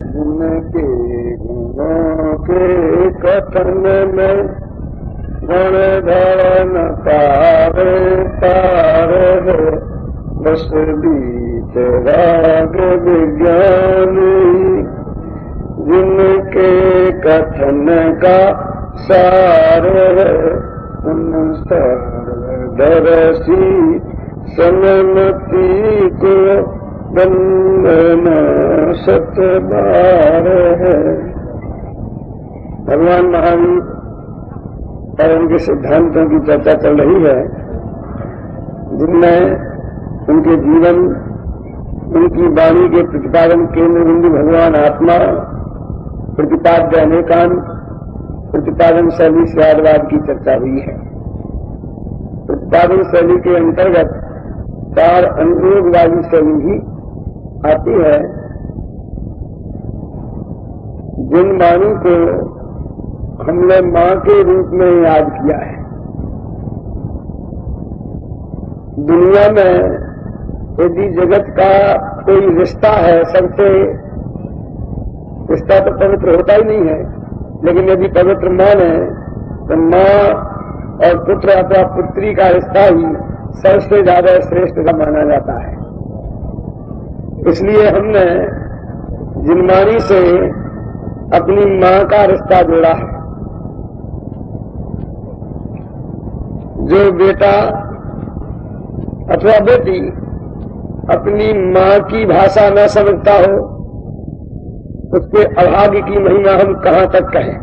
जिनके गुणों के कथन में गुण धर्म पारे पारे है, बस बीच राग विज्ञानी। जिनके कथन का सार है, उन सर्वदर्शी सन्मति को बंधन सतबार है। भगवान महावीर और उनके सिद्धांतों की चर्चा चल रही है, जिनमें उनके जीवन, उनकी वाणी के प्रतिपादन केंद्र बिंदु भगवान आत्मा, प्रतिपाद्य अनेकांत, प्रतिपादन शैली श्यादवाद की चर्चा हुई है। प्रतिपादन शैली के अंतर्गत 4 अनुयोग वाली शैली भी आती है। जिन वाणी को हमने मां के रूप में याद किया है, दुनिया में यदि जगत का कोई रिश्ता है, सबसे रिश्ता तो पवित्र होता ही नहीं है, लेकिन यदि पवित्र माने तो मां और पुत्र अथवा पुत्री का रिश्ता ही सबसे ज्यादा श्रेष्ठ का माना जाता है। इसलिए हमने जिनवाणी से अपनी मां का रिश्ता जोड़ा है। जो बेटा अथवा बेटी अपनी मां की भाषा न समझता हो, उसके अभाग्य की महिमा हम कहां तक कहें।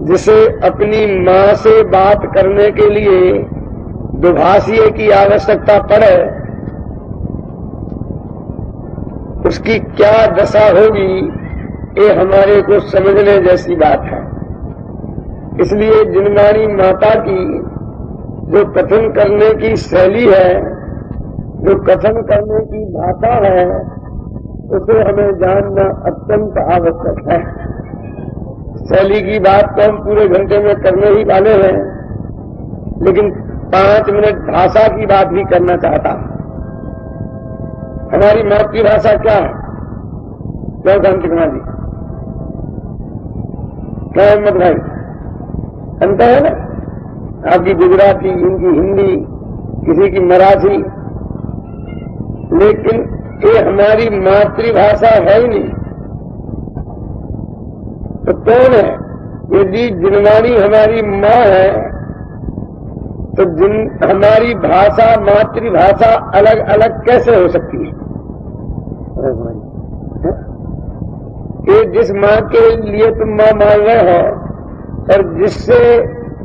जिसे अपनी मां से बात करने के लिए दुभाषिये की आवश्यकता पड़े, उसकी क्या दशा होगी, ये हमारे को समझने जैसी बात है। इसलिए जिनवाणी माता की जो कथन करने की शैली है, जो कथन करने की भाषा है, उसे हमें जानना अत्यंत आवश्यक है। शैली की बात तो हम पूरे घंटे में करने ही वाले हैं, लेकिन 5 मिनट भाषा की बात भी करना चाहता हूं। हमारी मातृभाषा क्या है? क्यों शांति कुमार जी, क्या हिम्मत भाई? अंतर है ना? आपकी गुजराती, इनकी हिंदी, किसी की मराठी, लेकिन ये हमारी मातृभाषा है ही नहीं। तो कौन है? यदि जिनवाणी हमारी माँ है, तो हमारी भाषा, मातृभाषा अलग अलग कैसे हो सकती है? ये जिस माँ के लिए तुम माँ मान रहे हो और जिससे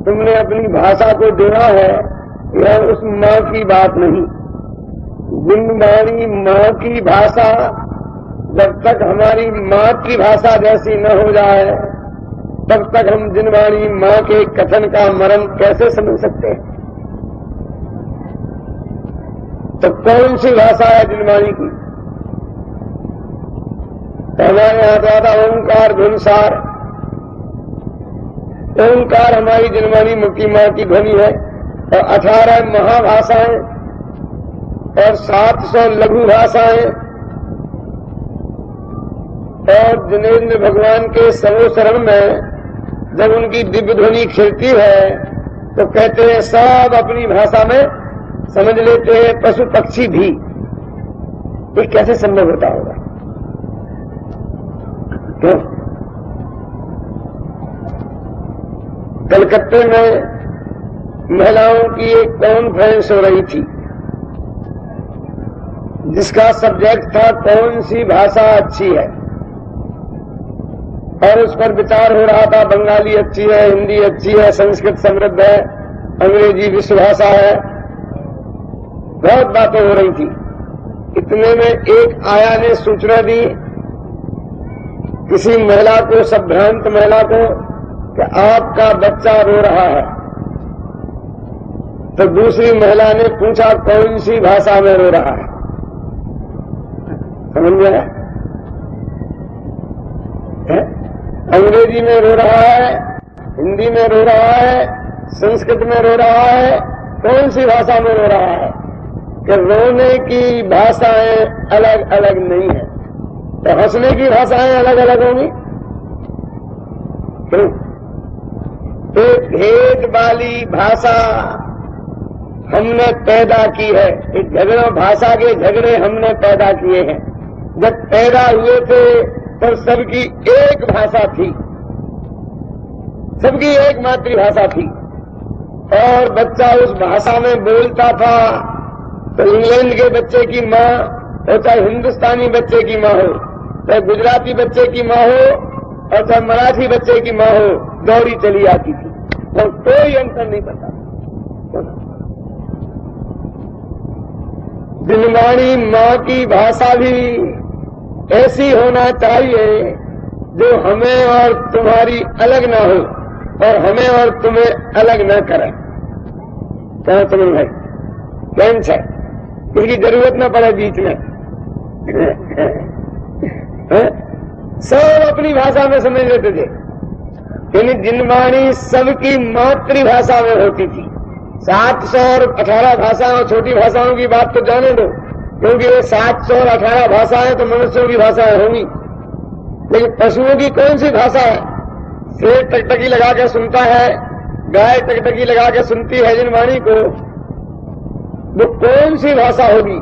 तुमने अपनी भाषा को जोड़ा है, यह उस माँ की बात नहीं। जिनवाणी माँ की भाषा जब तक हमारी मातृभाषा जैसी न हो जाए, तब तक हम जिनवाणी माँ के कथन का मर्म कैसे समझ सकते हैं? तो कौन सी भाषा है जिनवाणी की? हमारे यहां ज्यादा ओंकार धुनसार, ओंकार हमारी जिनवाणी मुक्ति माँ की ध्वनि है, और 18 महाभाषाएं और 700 लघु भाषाएं, और जिनेन्द्र भगवान के सरोसरण में जब उनकी दिव्य ध्वनि खिलती है, तो कहते हैं सब अपनी भाषा में समझ लेते हैं, पशु पक्षी भी। ये कैसे संभव होता होगा? क्यों? कलकत्ते में महिलाओं की एक कॉन्फ्रेंस हो रही थी, जिसका सब्जेक्ट था कौन सी भाषा अच्छी है, और उस पर विचार हो रहा था। बंगाली अच्छी है, हिंदी अच्छी है, संस्कृत समृद्ध है, अंग्रेजी विश्व भाषा है, बहुत बातें हो रही थी। इतने में एक आया ने सूचना दी किसी महिला को, संभ्रांत महिला को, कि आपका बच्चा रो रहा है। तो दूसरी महिला ने पूछा कौन सी भाषा में रो रहा है? समझ गया? अंग्रेजी में रो रहा है, हिंदी में रो रहा है, संस्कृत में रो रहा है, कौन सी भाषा में रो रहा है? कि रोने की भाषाएं अलग अलग नहीं है। तो हंसने की भाषाएं अलग अलग होंगी क्यों? तो भेद वाली भाषा हमने पैदा की है। इस झगड़ों भाषा के झगड़े हमने पैदा किए हैं। जब पैदा हुए थे तो सबकी एक भाषा थी, सबकी एक मातृभाषा थी, और बच्चा उस भाषा में बोलता था। तो इंग्लैंड के बच्चे की माँ और चाहे हिंदुस्तानी बच्चे की माँ हो, चाहे गुजराती बच्चे की माँ हो और चाहे मराठी बच्चे की माँ हो, दौड़ी चली आती थी और कोई अंतर नहीं पता। दिनवाणी माँ की भाषा भी ऐसी होना चाहिए जो हमें और तुम्हारी अलग ना हो और हमें और तुम्हें अलग न करे। क्या समझ भाई? कैन है इसकी जरूरत ना पड़े बीच में। सब अपनी भाषा में समझ लेते थे। यानी दिनवाणी सबकी मातृभाषा में होती थी। 718 भाषाओं, छोटी भाषाओं की बात तो जाने दो, क्योंकि ये 718 भाषाएं तो मनुष्यों की भाषाएं होंगी, लेकिन पशुओं की कौन सी भाषा है? शेर टकटकी लगा के सुनता है, गाय टकटकी लगा के सुनती है दिनवाणी को, वो कौन सी भाषा होगी?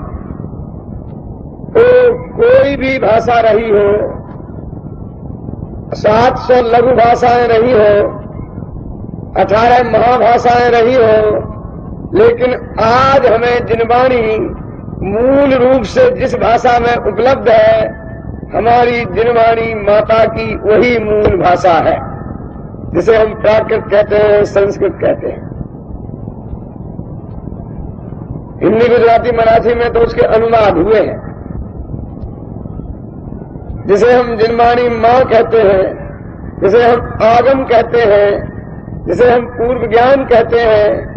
तो कोई भी भाषा रही हो, 700 लघु भाषाएं रही हो, 18 महाभाषाएं रही हो, लेकिन आज हमें दिनवाणी मूल रूप से जिस भाषा में उपलब्ध है, हमारी दिनवाणी माता की वही मूल भाषा है, जिसे हम प्राकृत कहते हैं, संस्कृत कहते हैं। हिंदी, गुजराती, मराठी में तो उसके अनुवाद हुए हैं। जिसे हम दिनवाणी माँ कहते हैं, जिसे हम आगम कहते हैं, जिसे हम पूर्व ज्ञान कहते हैं,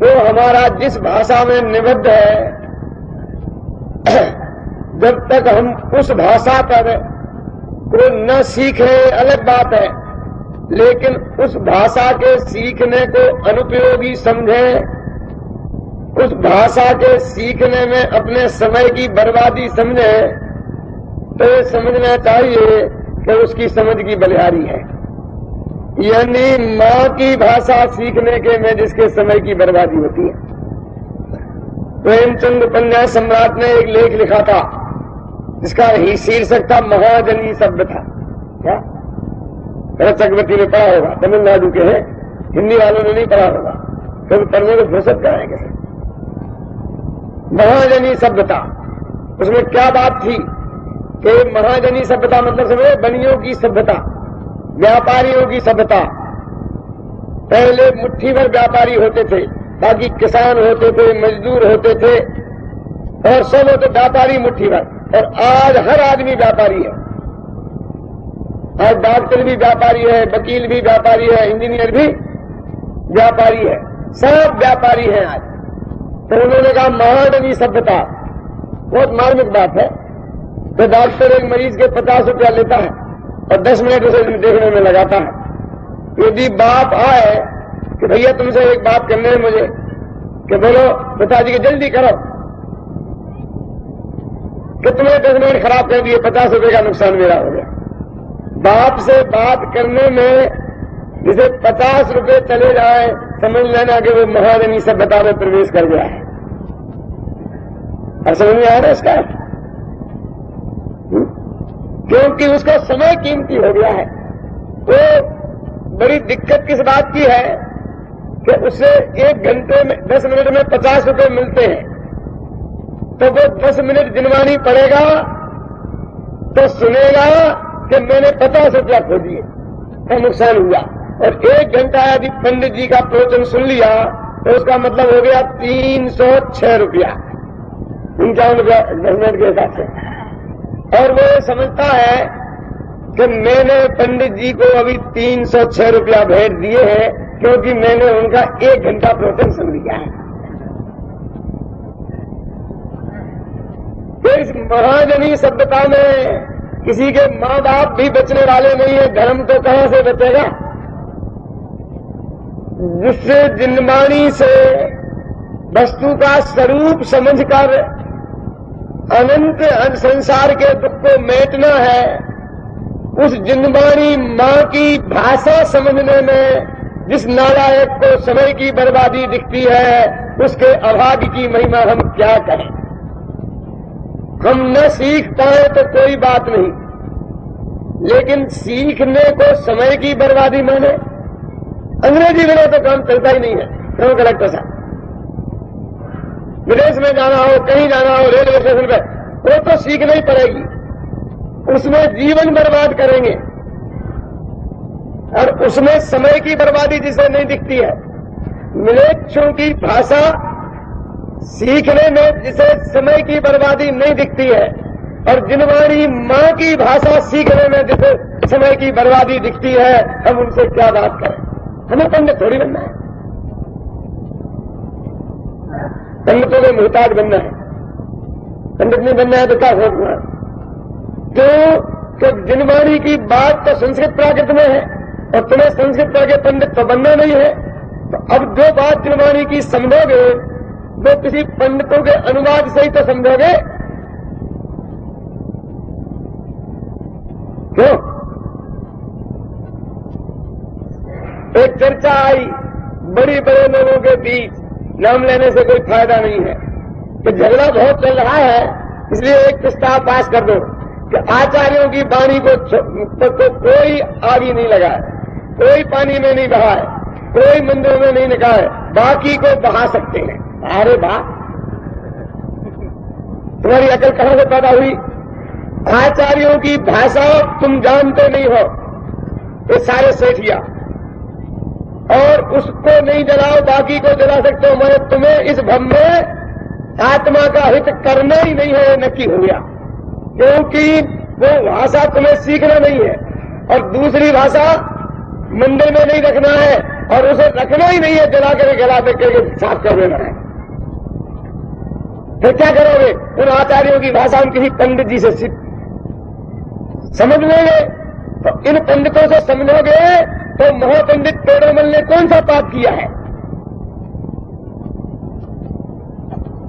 वो हमारा जिस भाषा में निबद्ध है, जब तक हम उस भाषा पर को न सीखें अलग बात है, लेकिन उस भाषा के सीखने को अनुपयोगी समझें, उस भाषा के सीखने में अपने समय की बर्बादी समझें, तो ये समझना चाहिए कि उसकी समझ की बलिहारी है। यानी माँ की भाषा सीखने के में जिसके समय की बर्बादी होती है। प्रेमचंद उपन्यास सम्राट ने एक लेख लिखा था जिसका ही शीर्षक था महाजनी सभ्यता। क्या चक्रवर्ती ने पढ़ा होगा, तमिलनाडु के हैं, हिंदी वालों ने नहीं पढ़ा होगा, क्योंकि पढ़ने को फुर्सत कराएंगे। महाजनी सभ्यता, उसमें क्या बात थी कि महाजनी सभ्यता मतलब समझे बनियों की सभ्यता, व्यापारियों की सभ्यता। पहले मुट्ठी भर व्यापारी होते थे, बाकी किसान होते थे, मजदूर होते थे, और सब होते व्यापारी मुट्ठी भर। और आज हर आदमी व्यापारी है। आज डॉक्टर भी व्यापारी है, वकील भी व्यापारी है, इंजीनियर भी व्यापारी है, सब व्यापारी हैं आज। तो उन्होंने कहा महाजनी सभ्यता, बहुत मार्मिक बात है। तो डॉक्टर एक मरीज के 50 रुपया लेता है और 10 मिनट उसे देखने में लगाता है। यदि बाप आए कि भैया तुमसे एक बात करनी है मुझे, कि बोलो पिताजी के जल्दी करो, कि तुमने 10 मिनट खराब कर दिए, 50 रुपए का नुकसान मेरा हो गया। बाप से बात करने में जिसे 50 रुपए चले जाए, समझ लेना कि वो महाजनी सभ्यता में प्रवेश कर गया है। और समझ में आ रहा है इसका? क्योंकि उसका समय कीमती हो गया है। तो बड़ी दिक्कत किस बात की है कि उसे 1 घंटे में 10 मिनट में 50 रुपए मिलते हैं, तो वो 10 मिनट दिनवाणी पड़ेगा तो सुनेगा कि मैंने 50 रुपया खो दिए, तो नुकसान हुआ। और 1 घंटा यदि पंडित जी का प्रवचन सुन लिया तो उसका मतलब हो गया 306 रुपया, 51 रुपया 10 मिनट के हिसाब से। और वो समझता है कि मैंने पंडित जी को अभी 306 रुपया भेज दिए हैं, क्योंकि मैंने उनका 1 घंटा प्रवचन सुन लिया है। तो इस महाजनी सभ्यता में किसी के माँ बाप भी बचने वाले नहीं है, धर्म तो कहां से बचेगा? जिससे दिनवाणी से वस्तु का स्वरूप समझकर अनंत संसार के दुख को मेटना है, उस जिनवाणी मां की भाषा समझने में जिस नालायक को समय की बर्बादी दिखती है, उसके अभाग्य की महिमा हम क्या कहें। हम न सीख पाए तो कोई बात नहीं, लेकिन सीखने को समय की बर्बादी माने, अंग्रेजी बिना तो काम चलता ही नहीं है। क्यों कलेक्टर साहब, विदेश में जाना हो, कहीं जाना हो, रेलवे स्टेशन पे, वो तो सीखना ही पड़ेगी, उसमें जीवन बर्बाद करेंगे। और उसमें समय की बर्बादी जिसे नहीं दिखती है, म्लेच्छों की भाषा सीखने में जिसे समय की बर्बादी नहीं दिखती है, और जिनवाणी मां की भाषा सीखने में जिसे समय की बर्बादी दिखती है, हम उनसे क्या बात करें। हमें पंडित थोड़ी बनना है, पंडितों के मुहताज बनना है। पंडित नहीं बनना है तो क्या होगा। तो जिनवाणी की बात तो संस्कृत प्राकृत में है, और तुम्हें संस्कृत के पंडित तो बनना नहीं है। तो अब जो बात जिनवाणी की समझोगे, वो किसी पंडितों के अनुवाद से ही तो समझोगे। क्यों? एक चर्चा आई बड़ी बड़े लोगों के बीच, नाम लेने से कोई फायदा नहीं है, कि झगड़ा बहुत चल रहा है, इसलिए एक प्रस्ताव पास कर दो कि आचार्यों की वाणी को तो कोई आग नहीं लगाए, कोई पानी में नहीं बहाए, कोई मंदिरों में नहीं निकाले, बाकी को बहा सकते हैं। अरे वाह, तुम्हारी अकल कहां से पैदा हुई। आचार्यों की भाषा तुम जानते नहीं हो, ये सारे सेठिया, और उसको नहीं जलाओ, बाकी को जला सकते हो। मैं तुम्हें इस भव में आत्मा का हित करना ही नहीं है, नक्की हो गया। क्योंकि वो भाषा तुम्हें सीखना नहीं है, और दूसरी भाषा मंदिर में नहीं रखना है, और उसे रखना ही नहीं है, जला कर गला करके साफ कर देना है। फिर क्या करोगे? उन आचार्यों की भाषा हम किसी पंडित जी से समझ लेंगे। तो इन पंडितों से समझोगे तो महापंडित पेड़ोमल ने कौन सा पाप किया है?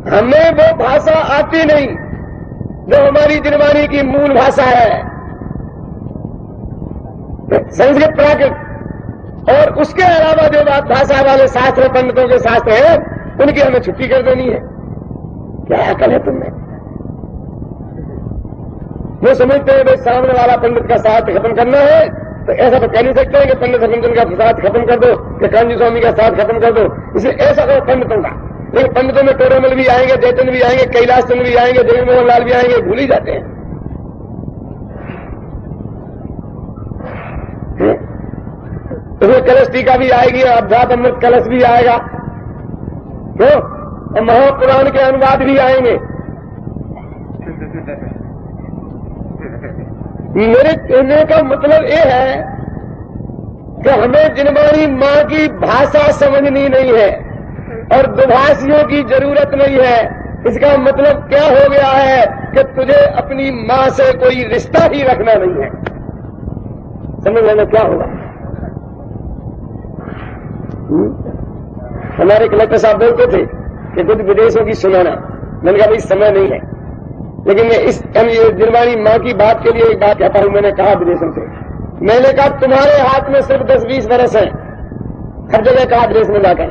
हमें वो भाषा आती नहीं जो हमारी जिनवाणी की मूल भाषा है, संस्कृत प्राकृत। और उसके अलावा जो बात भाषा वाले शास्त्र पंडितों के शास्त्र हैं, उनकी हमें छुट्टी कर देनी है। क्या अकल है तुमने? वो समझते हैं भाई सामने वाला पंडित का साथ खत्म करना है, तो ऐसा तो कह नहीं सकते कि पंडित हरिजन का साथ खत्म कर दो, कि कांजी स्वामी का साथ खत्म कर दो। इसलिए ऐसा करो पंडितों का। लेकिन पंडितों में पेड़ोमल भी आएंगे, जयचंद भी आएंगे, कैलाश चंद भी आएंगे, जगनमोहन लाल भी आएंगे, भूल ही जाते हैं। उसमें कलश टीका भी आएगी, अध्यात्म अमृत कलश भी आएगा, क्यों? और महापुराण के अनुवाद भी आएंगे। मेरे कहने का मतलब ये है कि हमें जिनवाणी मां की भाषा समझनी नहीं है, और दुभाषियों की जरूरत नहीं है। इसका मतलब क्या हो गया है कि तुझे अपनी मां से कोई रिश्ता ही रखना नहीं है। समझ लेना क्या होगा। हमारे कलेक्टर साहब बोलते थे कि कुछ विदेशों की सुनाना। मैंने कहा भाई समय नहीं है, लेकिन मैं इस जिनवाणी मां की बात के लिए एक बात कहता हूं। मैंने कहा विदेशों से, मैंने कहा तुम्हारे हाथ में सिर्फ 10-20 बरस है, हर जगह कहा विदेश में जाकर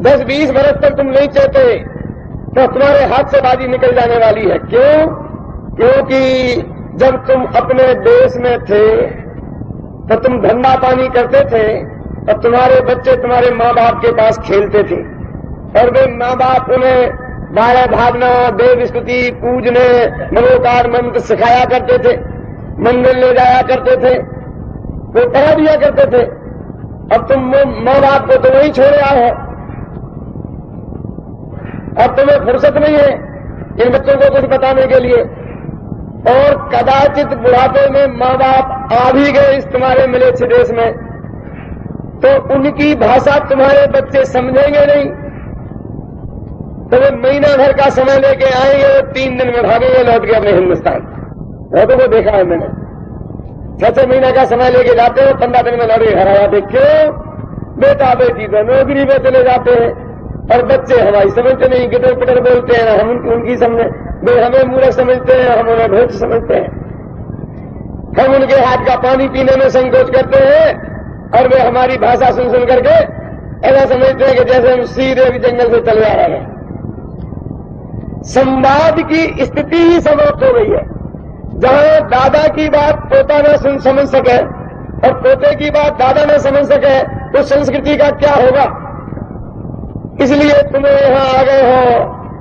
10-20 बरस तक तुम नहीं चाहते तो तुम्हारे हाथ से बाजी निकल जाने वाली है। क्यों? क्योंकि जब तुम अपने देश में थे तो तुम धंधा पानी करते थे, और तुम्हारे बच्चे तुम्हारे माँ बाप के पास खेलते थे, और वे माँ बाप उन्हें बारह भागना, देव स्तुति, पूजने, मनोकार मंत्र सिखाया करते थे, मंदिर ले जाया करते थे, वो पढ़ा दिया करते थे। अब तुम माँ बाप को तो वहीं छोड़ आए हो, अब तुम्हें फुर्सत नहीं है इन बच्चों को कुछ बताने के लिए। और कदाचित बुढ़ापे में माँ बाप आ भी गए इस तुम्हारे मिलेच्छ देश में, तो उनकी भाषा तुम्हारे बच्चे समझेंगे नहीं। तो वे महीना भर का समय लेके आएंगे, 3 दिन में भागेंगे लौट के अपने हिंदुस्तान। बहुतों को देखा है मैंने, 6-6 महीना का समय लेके जाते हो, 15 दिन में लौट के घर आ जाते। क्यों? बेटा बेटी तो नौकरी में चले जाते हैं, और बच्चे हमारी समझते नहीं, गिटर पिटर बोलते हैं, हम उनकी समझे। वे हमें मूर्ख समझते हैं, हम उन्हें भोज समझते हैं। हम उनके हाथ का पानी पीने में संकोच करते हैं और वे हमारी भाषा सुन सुन करके ऐसा समझते हैं कि जैसे हम सीधे भी जंगल से चले आ रहे हैं। संवाद की स्थिति ही समाप्त हो गई है। जहां दादा की बात पोता न समझ सके और पोते की बात दादा न समझ सके तो संस्कृति का क्या होगा। इसलिए तुम्हें यहां आ गए हो।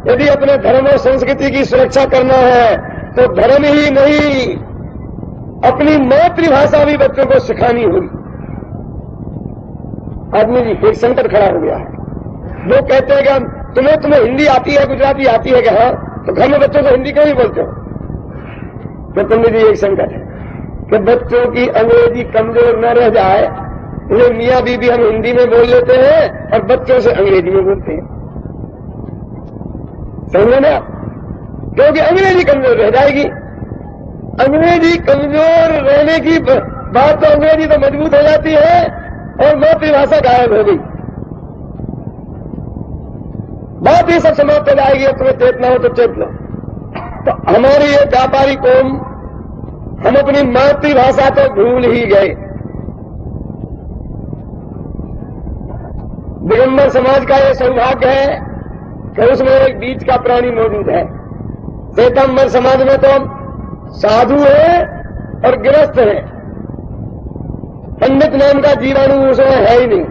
यदि अपने धर्म और संस्कृति की सुरक्षा करना है तो धर्म ही नहीं, अपनी मातृभाषा भी बच्चों को सिखानी होगी। आदमी जी एक संकट खड़ा हो गया है। वो कहते हैं कि तुम्हें हिंदी आती है, गुजराती आती है कि हाँ, तो घर में बच्चों को हिंदी क्यों नहीं बोलते हो? तो पंडित जी एक संकट है कि बच्चों की अंग्रेजी कमजोर न रह जाए, उन्हें मियाँ बीबी हम हिंदी में बोल लेते हैं और बच्चों से अंग्रेजी में बोलते हैं। समझे ना? क्योंकि अंग्रेजी कमजोर रह जाएगी। अंग्रेजी कमजोर रहने की बात तो अंग्रेजी तो मजबूत हो जाती है और मातृभाषा गायब हो गई। बात ये सब समाप्त हो जाएगी। अब तुम्हें चेतना हो तो चेत लो। तो हमारी ये व्यापारी कौम, हम अपनी मातृभाषा तो भूल ही गए। दिगंबर समाज का यह सौभाग्य है कि उसमें एक बीच का प्राणी मौजूद है। श्वेतांबर समाज में तो साधु है और गृहस्थ है, पंडित नाम का जीवाणु उसमें है ही नहीं।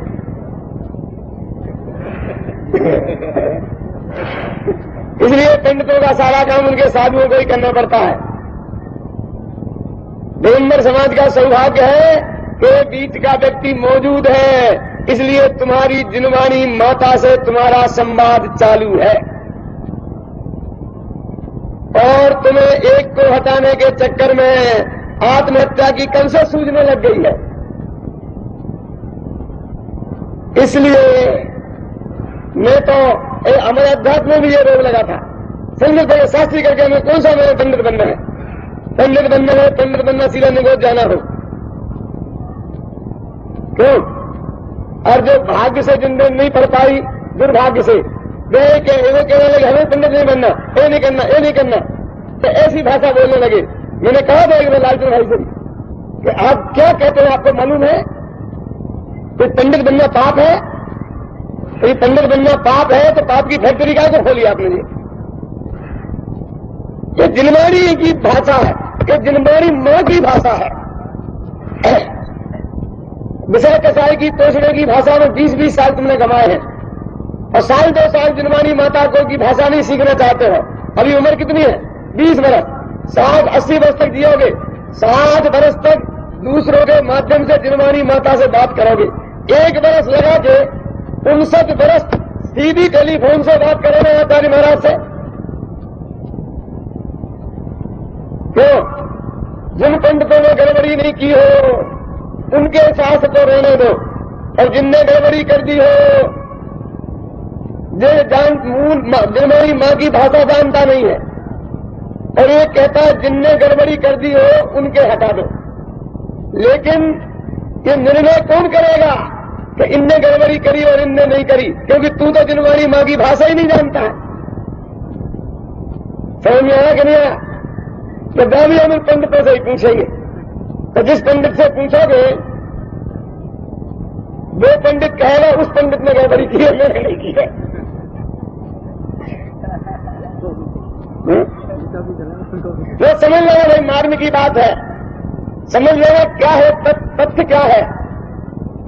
इसलिए पंडितों का सारा काम उनके साधुओं को ही करना पड़ता है। दिगंबर समाज का सौभाग्य है कि बीच का व्यक्ति मौजूद है, इसलिए तुम्हारी जिनवानी माता से तुम्हारा संवाद चालू है और तुम्हें एक को हटाने के चक्कर में आत्महत्या की कंसे सूझने लग गई है। इसलिए मैं तो हमारे अध्यात्म में भी ये रोग लगा था। संगत को शास्त्री करके हमें कौन सा मेरे पंडित बनना है? पंडित बनना है, पंडित बनना सीधा निगोद जाना हो। क्यों? और जो भाग्य से जिनने नहीं पढ़ पाई, दुर्भाग्य से वो कहने लगे हमें पंडित नहीं बनना, ये नहीं करना, ये नहीं करना, तो ऐसी भाषा बोलने लगे। मैंने कहा था एक बार लालचंद भाई से कि आप क्या कहते हैं, आपको मालूम है कि पंडित बनना पाप है? तो ये पंडित बनना पाप है तो पाप की फैक्ट्री का तो खोली आपने। ये जिनवाणी की भाषा है, ये जिनवाणी मां की भाषा है। विषय कसाई की तोषणे की भाषा में 20-20 साल तुमने गंवाए हैं और साल 2 साल जिनवाणी माता को की भाषा नहीं सीखना चाहते हो। अभी उम्र कितनी है? 20 वर्ष। 60-80 वर्ष तक जियोगे, 60 वर्ष तक दूसरों के माध्यम से जिनवाणी माता से बात करोगे। 1 वर्ष लगा के 59 वर्ष सीधी टेलीफोन से बात करोगे आचार्य महाराज से। क्यों? जिन पंडितों ने गड़बड़ी नहीं की हो उनके साथ तो रहने दो, और जिनने गड़बड़ी कर दी हो, जिनवाणी मां की भाषा जानता नहीं है और ये कहता है जिनने गड़बड़ी कर दी हो उनके हटा दो। लेकिन ये निर्णय कौन करेगा कि इनने गड़बड़ी करी और इनने नहीं करी? क्योंकि तू तो जिनवाणी मां की भाषा ही नहीं जानता है। समझ में आया कि नहीं आया? तो भी हम पंडितों से ही पूछेंगे। तो जिस पंडित से पूछोगे वो पंडित कहेगा उस पंडित ने गड़बड़ी की है, मैंने नहीं की है। वो समझ लेगा भाई मार्ग की बात है, समझ लेगा क्या है तथ्य क्या है।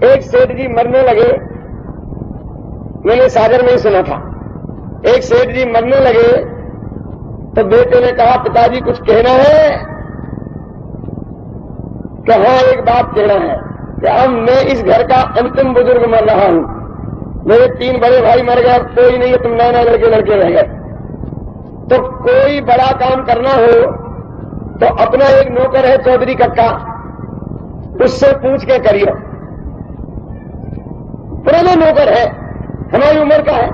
एक सेठ जी मरने लगे, मैंने सागर में ही सुना था। एक सेठ जी मरने लगे तो बेटे ने कहा पिताजी कुछ कहना है? कि हाँ एक बात कहना है कि अब मैं इस घर का अंतिम बुजुर्ग मर रहा हूं। मेरे 3 बड़े भाई मर गए, कोई नहीं है, तुम नए लड़के रह गए। तो कोई बड़ा काम करना हो तो अपना एक नौकर है चौधरी कक्का, उससे पूछ के करिए। पुराना नौकर है, हमारी उम्र का है,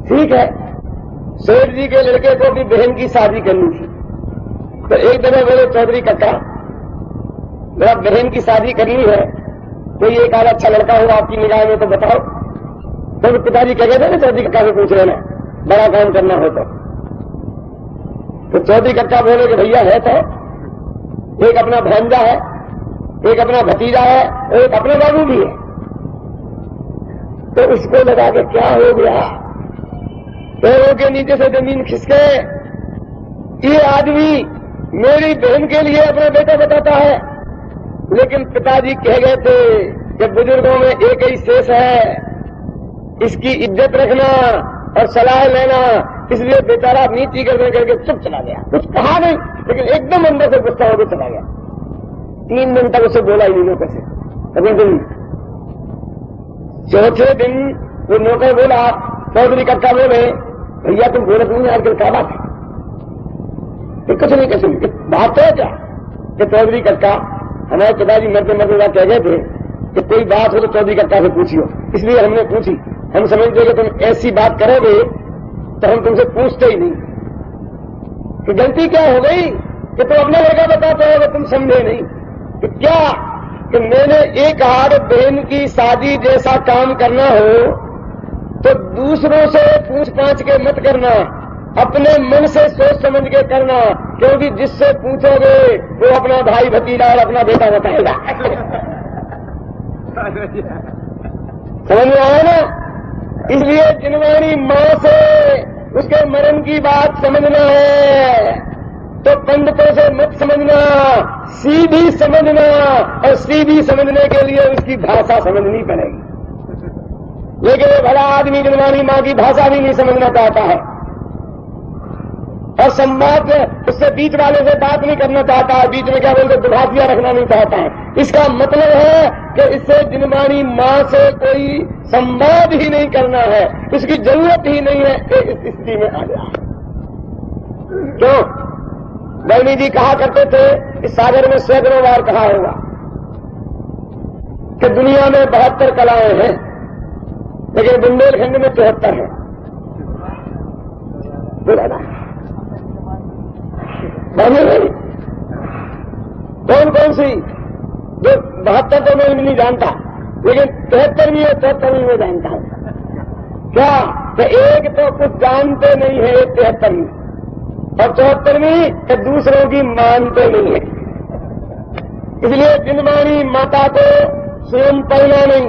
ठीक है। सेठ जी के लड़के को भी बहन की शादी करनी थी। तो एक दिन बोले चौधरी कक्का मेरा बहन की शादी करनी है, कोई एक आधा अच्छा लड़का हो आपकी निगाह में तो बताओ। तो पिताजी क्या कहते हैं चौधरी कक्का से पूछ लेना, बड़ा काम करना हो तो। तो चौधरी कक्का बोले कि भैया है तो एक अपना भांजा है, एक अपना भतीजा है, एक अपना बाबू भी है। तो उसको लगा के क्या हो गया, पैरों के नीचे से जमीन खिसके, ये आदमी मेरी बहन के लिए अपना बेटा बताता है। लेकिन पिताजी कह गए थे कि बुजुर्गों में एक ही शेष है, इसकी इज्जत रखना और सलाह लेना, इसलिए बेचारा नीति करने करके चुप चला गया, कुछ कहा नहीं, लेकिन एकदम अंदर से गुस्सा होकर चला गया। 3 दिन तक उसे बोला ही नहीं नौकर से। अगले दिन चौथे दिन वो नौकर बोला, चौधरी कक्का बोले भैया तुम बोलत नहीं आजकल क्या बात है? कुछ नहीं कैसे बात है क्या? कि चौधरी कक्का हमारे पिताजी मरते मरते कह गए थे कि कोई बात हो तो चौधरी कक्का से पूछियो, इसलिए हमने पूछी। हम समझते कि तुम ऐसी बात करोगे तो हम तुमसे पूछते ही नहीं कि गलती क्या हो गई कि तुम अपना लड़का बताते हो, तुम समझे नहीं कि क्या कि मैंने एक हाथ बहन की शादी जैसा काम करना हो तो दूसरों से पूछ पाछ के मत करना, अपने मन से सोच समझ के करना, क्योंकि जिससे पूछोगे वो अपना भाई भतीजा और अपना बेटा बताएगा। समझ में आया ना? इसलिए जिनवानी मां से उसके मरण की बात समझना है तो पंडितों से मत समझना, सीधी समझना, और सीधी समझने के लिए उसकी भाषा समझनी पड़ेगी। लेकिन ये भला आदमी जिनवानी मां की भाषा भी नहीं समझना चाहता है और संवाद उससे बीच वाले से बात नहीं करना चाहता है, बीच में क्या बोलते दुभाषिया रखना नहीं चाहता है। इसका मतलब है कि इससे जिनवानी मां से कोई संवाद ही नहीं करना है, इसकी जरूरत ही नहीं है, इस स्थिति में आ गया। क्यों? वाल्मीकि जी कहा करते थे, इस सागर में सैकड़ों बार कहा होगा कि दुनिया में 72 कलाएं हैं, लेकिन बुंदेलखंड में 73 है। कौन कौन सी? जो 72 तो मैं नहीं जानता, लेकिन 73वीं और 74वीं में जानता हूं। क्या? तो एक तो कुछ जानते नहीं है 73वीं, और 74वीं तो दूसरों की मानते नहीं है। इसलिए जिनवानी माता को स्वयं पढ़ना नहीं,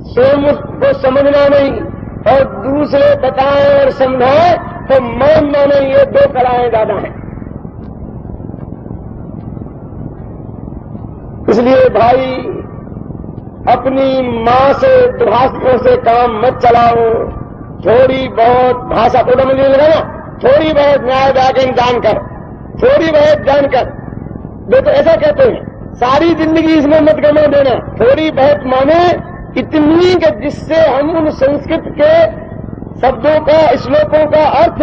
स्वयं उसको समझना नहीं, और दूसरे बताएं और समझाएं तो मानना नहीं, ये 2 कलाएं ज्यादा हैं। इसलिए भाई अपनी मां से दुभाषियों से काम मत चलाओ, थोड़ी बहुत भाषा को समझने लगा, थोड़ी बहुत न्याय व्याकरण जानकर, थोड़ी बहुत जानकर, वे तो ऐसा कहते हैं सारी जिंदगी इसमें मत गंवा देना। थोड़ी बहुत माने इतनी कि जिससे हम उन संस्कृत के शब्दों का, श्लोकों का अर्थ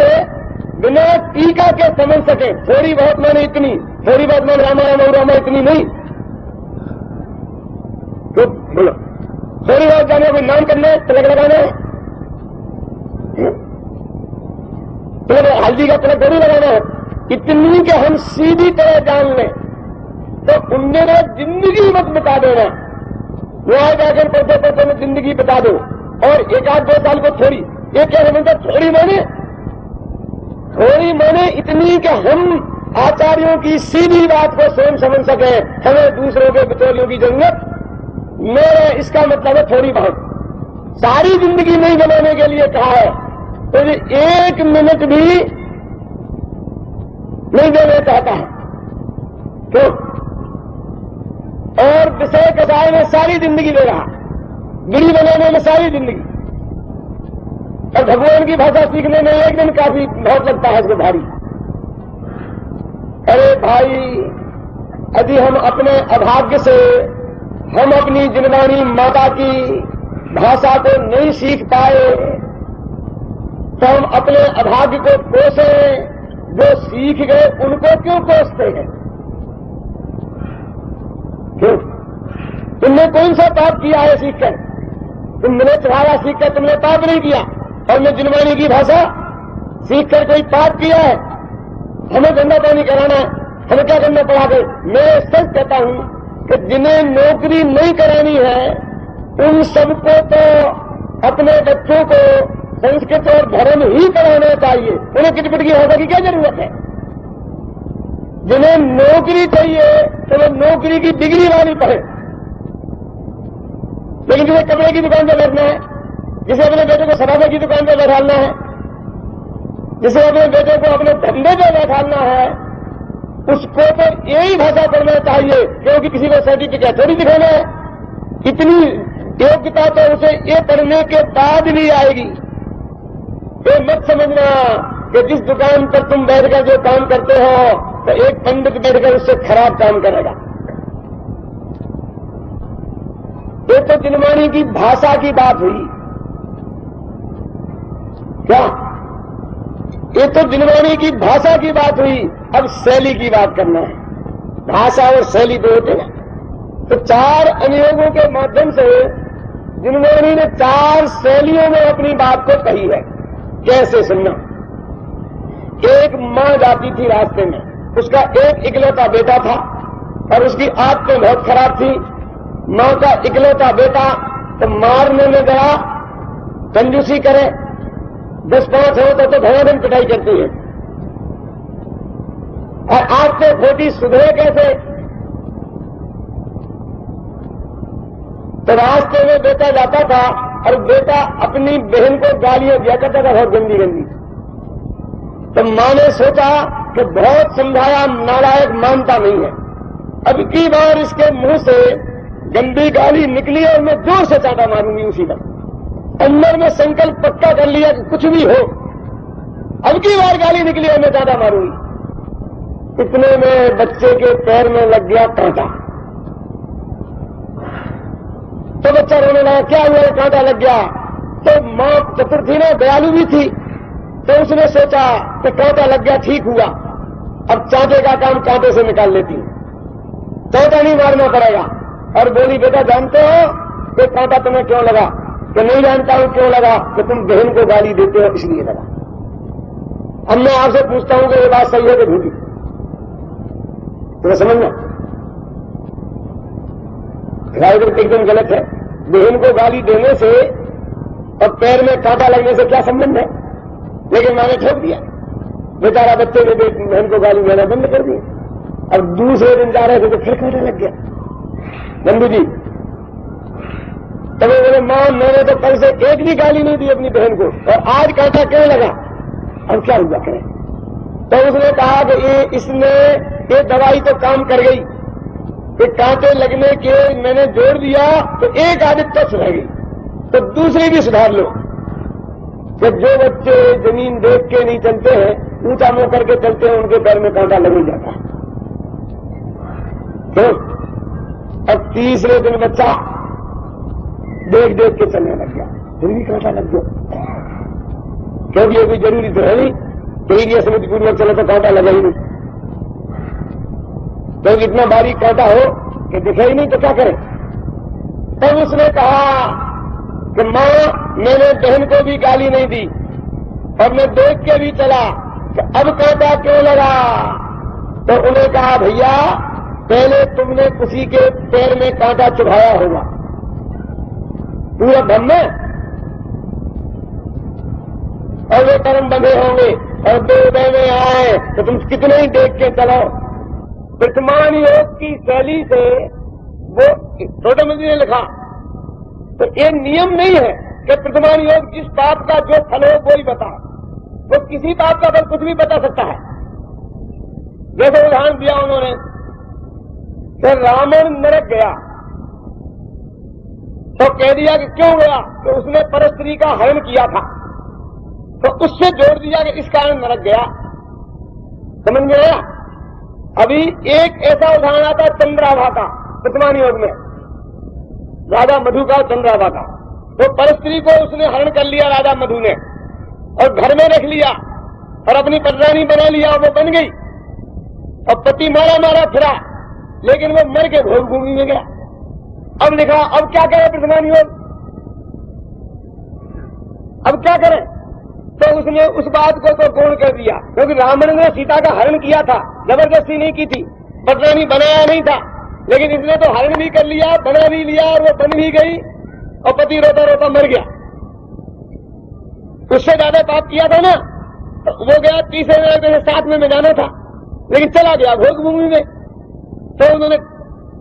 बिना टीका के समझ सके। थोड़ी बहुत माने इतनी, थोड़ी बहुत माने रामायण रामा इतनी नहीं। तो बोलो थोड़ी बहुत जाने कोई नाम करना है, तिलक लगाना है, तिलक हल्दी का तिलक थोड़ी लगाना है, इतनी कि हम सीधी तरह जान लें तो उनने जिंदगी मत बता देना। वहां जाकर पढ़ते पढ़ते में जिंदगी बता दो, और 1-2 साल को थोड़ी, ये क्या समझता? थोड़ी माने इतनी कि हम आचार्यों की सीधी बात को स्वयं समझ सके, हमें दूसरों के बिचौलियों की जरूरत। मेरा इसका मतलब है थोड़ी बहुत। सारी जिंदगी नहीं बनाने के लिए कहा है तो ये 1 मिनट भी नहीं देना चाहता है। क्यों? और विषय कसाय में सारी जिंदगी दे रहा, गिरी बनाने में सारी जिंदगी, और भगवान की भाषा सीखने में एक दिन काफी बहुत लगता है इसको भारी। अरे भाई, यदि हम अपने अभाग्य से हम अपनी जिनवानी माता की भाषा को नहीं सीख पाए तो हम अपने अभाग्य को कोसें, जो सीख गए उनको क्यों कोसते हैं? क्यों? तुमने कौन सा पाप किया है सीखकर? तुमने तुम्हारा सीखकर तुमने पाप नहीं किया, और मैं जिनवानी की भाषा सीखकर कोई पाप किया है? हमें गंदा पानी कराना है, हमें क्या करना पड़ा गए? मैं सच कहता हूं कि जिन्हें नौकरी नहीं करानी है उन सबको तो अपने बच्चों को संस्कृत और धर्म ही पढ़ाना चाहिए। उन्हें किटपिट की भाषा की क्या जरूरत है? जिन्हें नौकरी चाहिए तो वो नौकरी की डिग्री वाली पढ़े, लेकिन जिसे कपड़े की दुकान पर बैठना है, जिसे अपने बेटे को सराबे की दुकान पर बैठाना है, जिसे अपने बेटे को अपने धंधे पर बैठाना है, उसको तो यही भाषा पढ़ना चाहिए, क्योंकि किसी को सर्टिफिकेट थोड़ी दिखाना है। इतनी योग्यता तो उसे ये पढ़ने के बाद भी आएगी। ये मत समझना कि जिस दुकान पर तुम बैठकर जो काम करते हो तो एक पंडित बैठकर उससे खराब काम करेगा। ये तो जिनवाणी की भाषा की बात हुई क्या? ये तो जिनवाणी की भाषा की बात हुई। अब शैली की बात करना है। भाषा और शैली दो होते हैं। तो 4 अनुयोगों के माध्यम से जिनवाणी ने 4 शैलियों में अपनी बात को कही है। कैसे सुनना? एक मां जाती थी रास्ते में, उसका एक इकलौता बेटा था और उसकी आदतें बहुत खराब थी। मां का इकलौता बेटा तो मारने में गया, कंजूसी करे, 10-5 हो तो धनाधन पिटाई करती है। और आदतें खोटी सुधरे कैसे? तो रास्ते में बेटा जाता था और बेटा अपनी बहन को गालियां दिया करता था, बहुत गंदी गंदी। तो मां ने सोचा कि बहुत समझाया, नालायक मानता नहीं है, अब की बार इसके मुंह से गंदी गाली निकली और मैं जोर से चांटा मारूंगी उसी वक्त। अंदर में संकल्प पक्का कर लिया कि कुछ भी हो, अब की बार गाली निकली और मैं चांटा मारूंगी। इतने में बच्चे के पैर में लग गया कांटा। तो बच्चा रोने लगा, क्या हुआ? कांटा लग गया। तो मां चतुर थी ना, दयालु भी थी, तो उसने सोचा कि कांटा लग गया, ठीक हुआ, अब चांटे का काम कांटे से निकाल लेती हूं, कांटा नहीं मारना पड़ेगा। और बोली, बेटा जानते हो कि कांटा तुम्हें क्यों लगा? कि नहीं जानता हूं क्यों लगा, कि तुम बहन को गाली देते हो इसलिए लगा। अब मैं आपसे पूछता हूं कि ये बात सही है कि झूठी? तुम्हें समझना एकदम गलत है। बहन को गाली देने से और पैर में कांटा लगने से क्या संबंध है? लेकिन मैंने ठोक दिया, बेचारा बच्चे ने बहन को गाली देना बंद कर दिया। अब दूसरे दिन जा रहे थे तो फिर कांटा लग गया। नंदू जी तब बोले, मां मैंने तो कल से एक भी गाली नहीं दी अपनी बहन को, और आज कांटा क्यों लगा? अब क्या हुआ करें? तो उसने कहा कि इसने ये दवाई तो काम कर गई, कि कांटे लगने के मैंने जोड़ दिया तो एक आदत तो सुधर गई, तो दूसरी भी सुधार लो। कि जो बच्चे जमीन देख के नहीं चलते हैं, ऊंचा मुंह करके चलते हैं, उनके पैर में कांटा लग ही जाता है। क्यों? अब तीसरे दिन बच्चा देख देख के चलने लग गया, फिर भी कांटा लग गया। क्योंकि ये कोई जरूरी तो है नहीं, कोई ये समितिपूर्वक चले तो कांटा लगा ही नहीं। तो इतना बारीक कांटा हो कि दिखे ही नहीं तो क्या करें? तब उसने कहा कि मां मैंने बहन को भी गाली नहीं दी और मैं देख के भी चला कि अब कांटा क्यों लगा। तो उन्हें कहा, भैया पहले तुमने किसी के पैर में कांटा चुभाया होगा पूरा धम में, और वे कर्म बंधे होंगे और दो उदय में आए तो तुम कितने ही देख के चलो। वर्तमान योग की शैली से वो छोटमंजी ने लिखा, तो ये नियम नहीं है कि वर्तमान योग जिस पाप का जो फल हो वो ही बता, वो किसी पाप का फल कुछ भी बता सकता है। जैसे उदाहरण दिया उन्होंने कि रावण नरक गया, तो कह दिया कि क्यों गया? कि उसने परस्त्री का हरण किया था, तो उससे जोड़ दिया कि इस कारण नरक गया। समझ में आया? अभी एक ऐसा उदाहरण आता है चंद्राभा का वर्तमान योग में, राजा मधु का चंद्राभा का। तो परस्त्री को उसने हरण कर लिया राजा मधु ने, और घर में रख लिया और अपनी पटरानी बना लिया, वो बन गई और पति मारा मारा फिरा, लेकिन वो मर के भोग भूमि में गया। अब लिखा, अब क्या करें वर्तमान योग? अब क्या करें? तो उसने उस बात को तो गौण कर दिया, क्योंकि रावण ने सीता का हरण किया था, जबरदस्ती नहीं की थी, पटरानी बनाया नहीं था, लेकिन इसने तो हरण भी कर लिया, बना भी लिया और वो बन भी गई और पति रोता रोता मर गया। उससे ज्यादा पाप किया था ना, तो वो गया तीसरे नरक में, 7 में जाना था, लेकिन चला गया भोग भूमि में। तो उन्होंने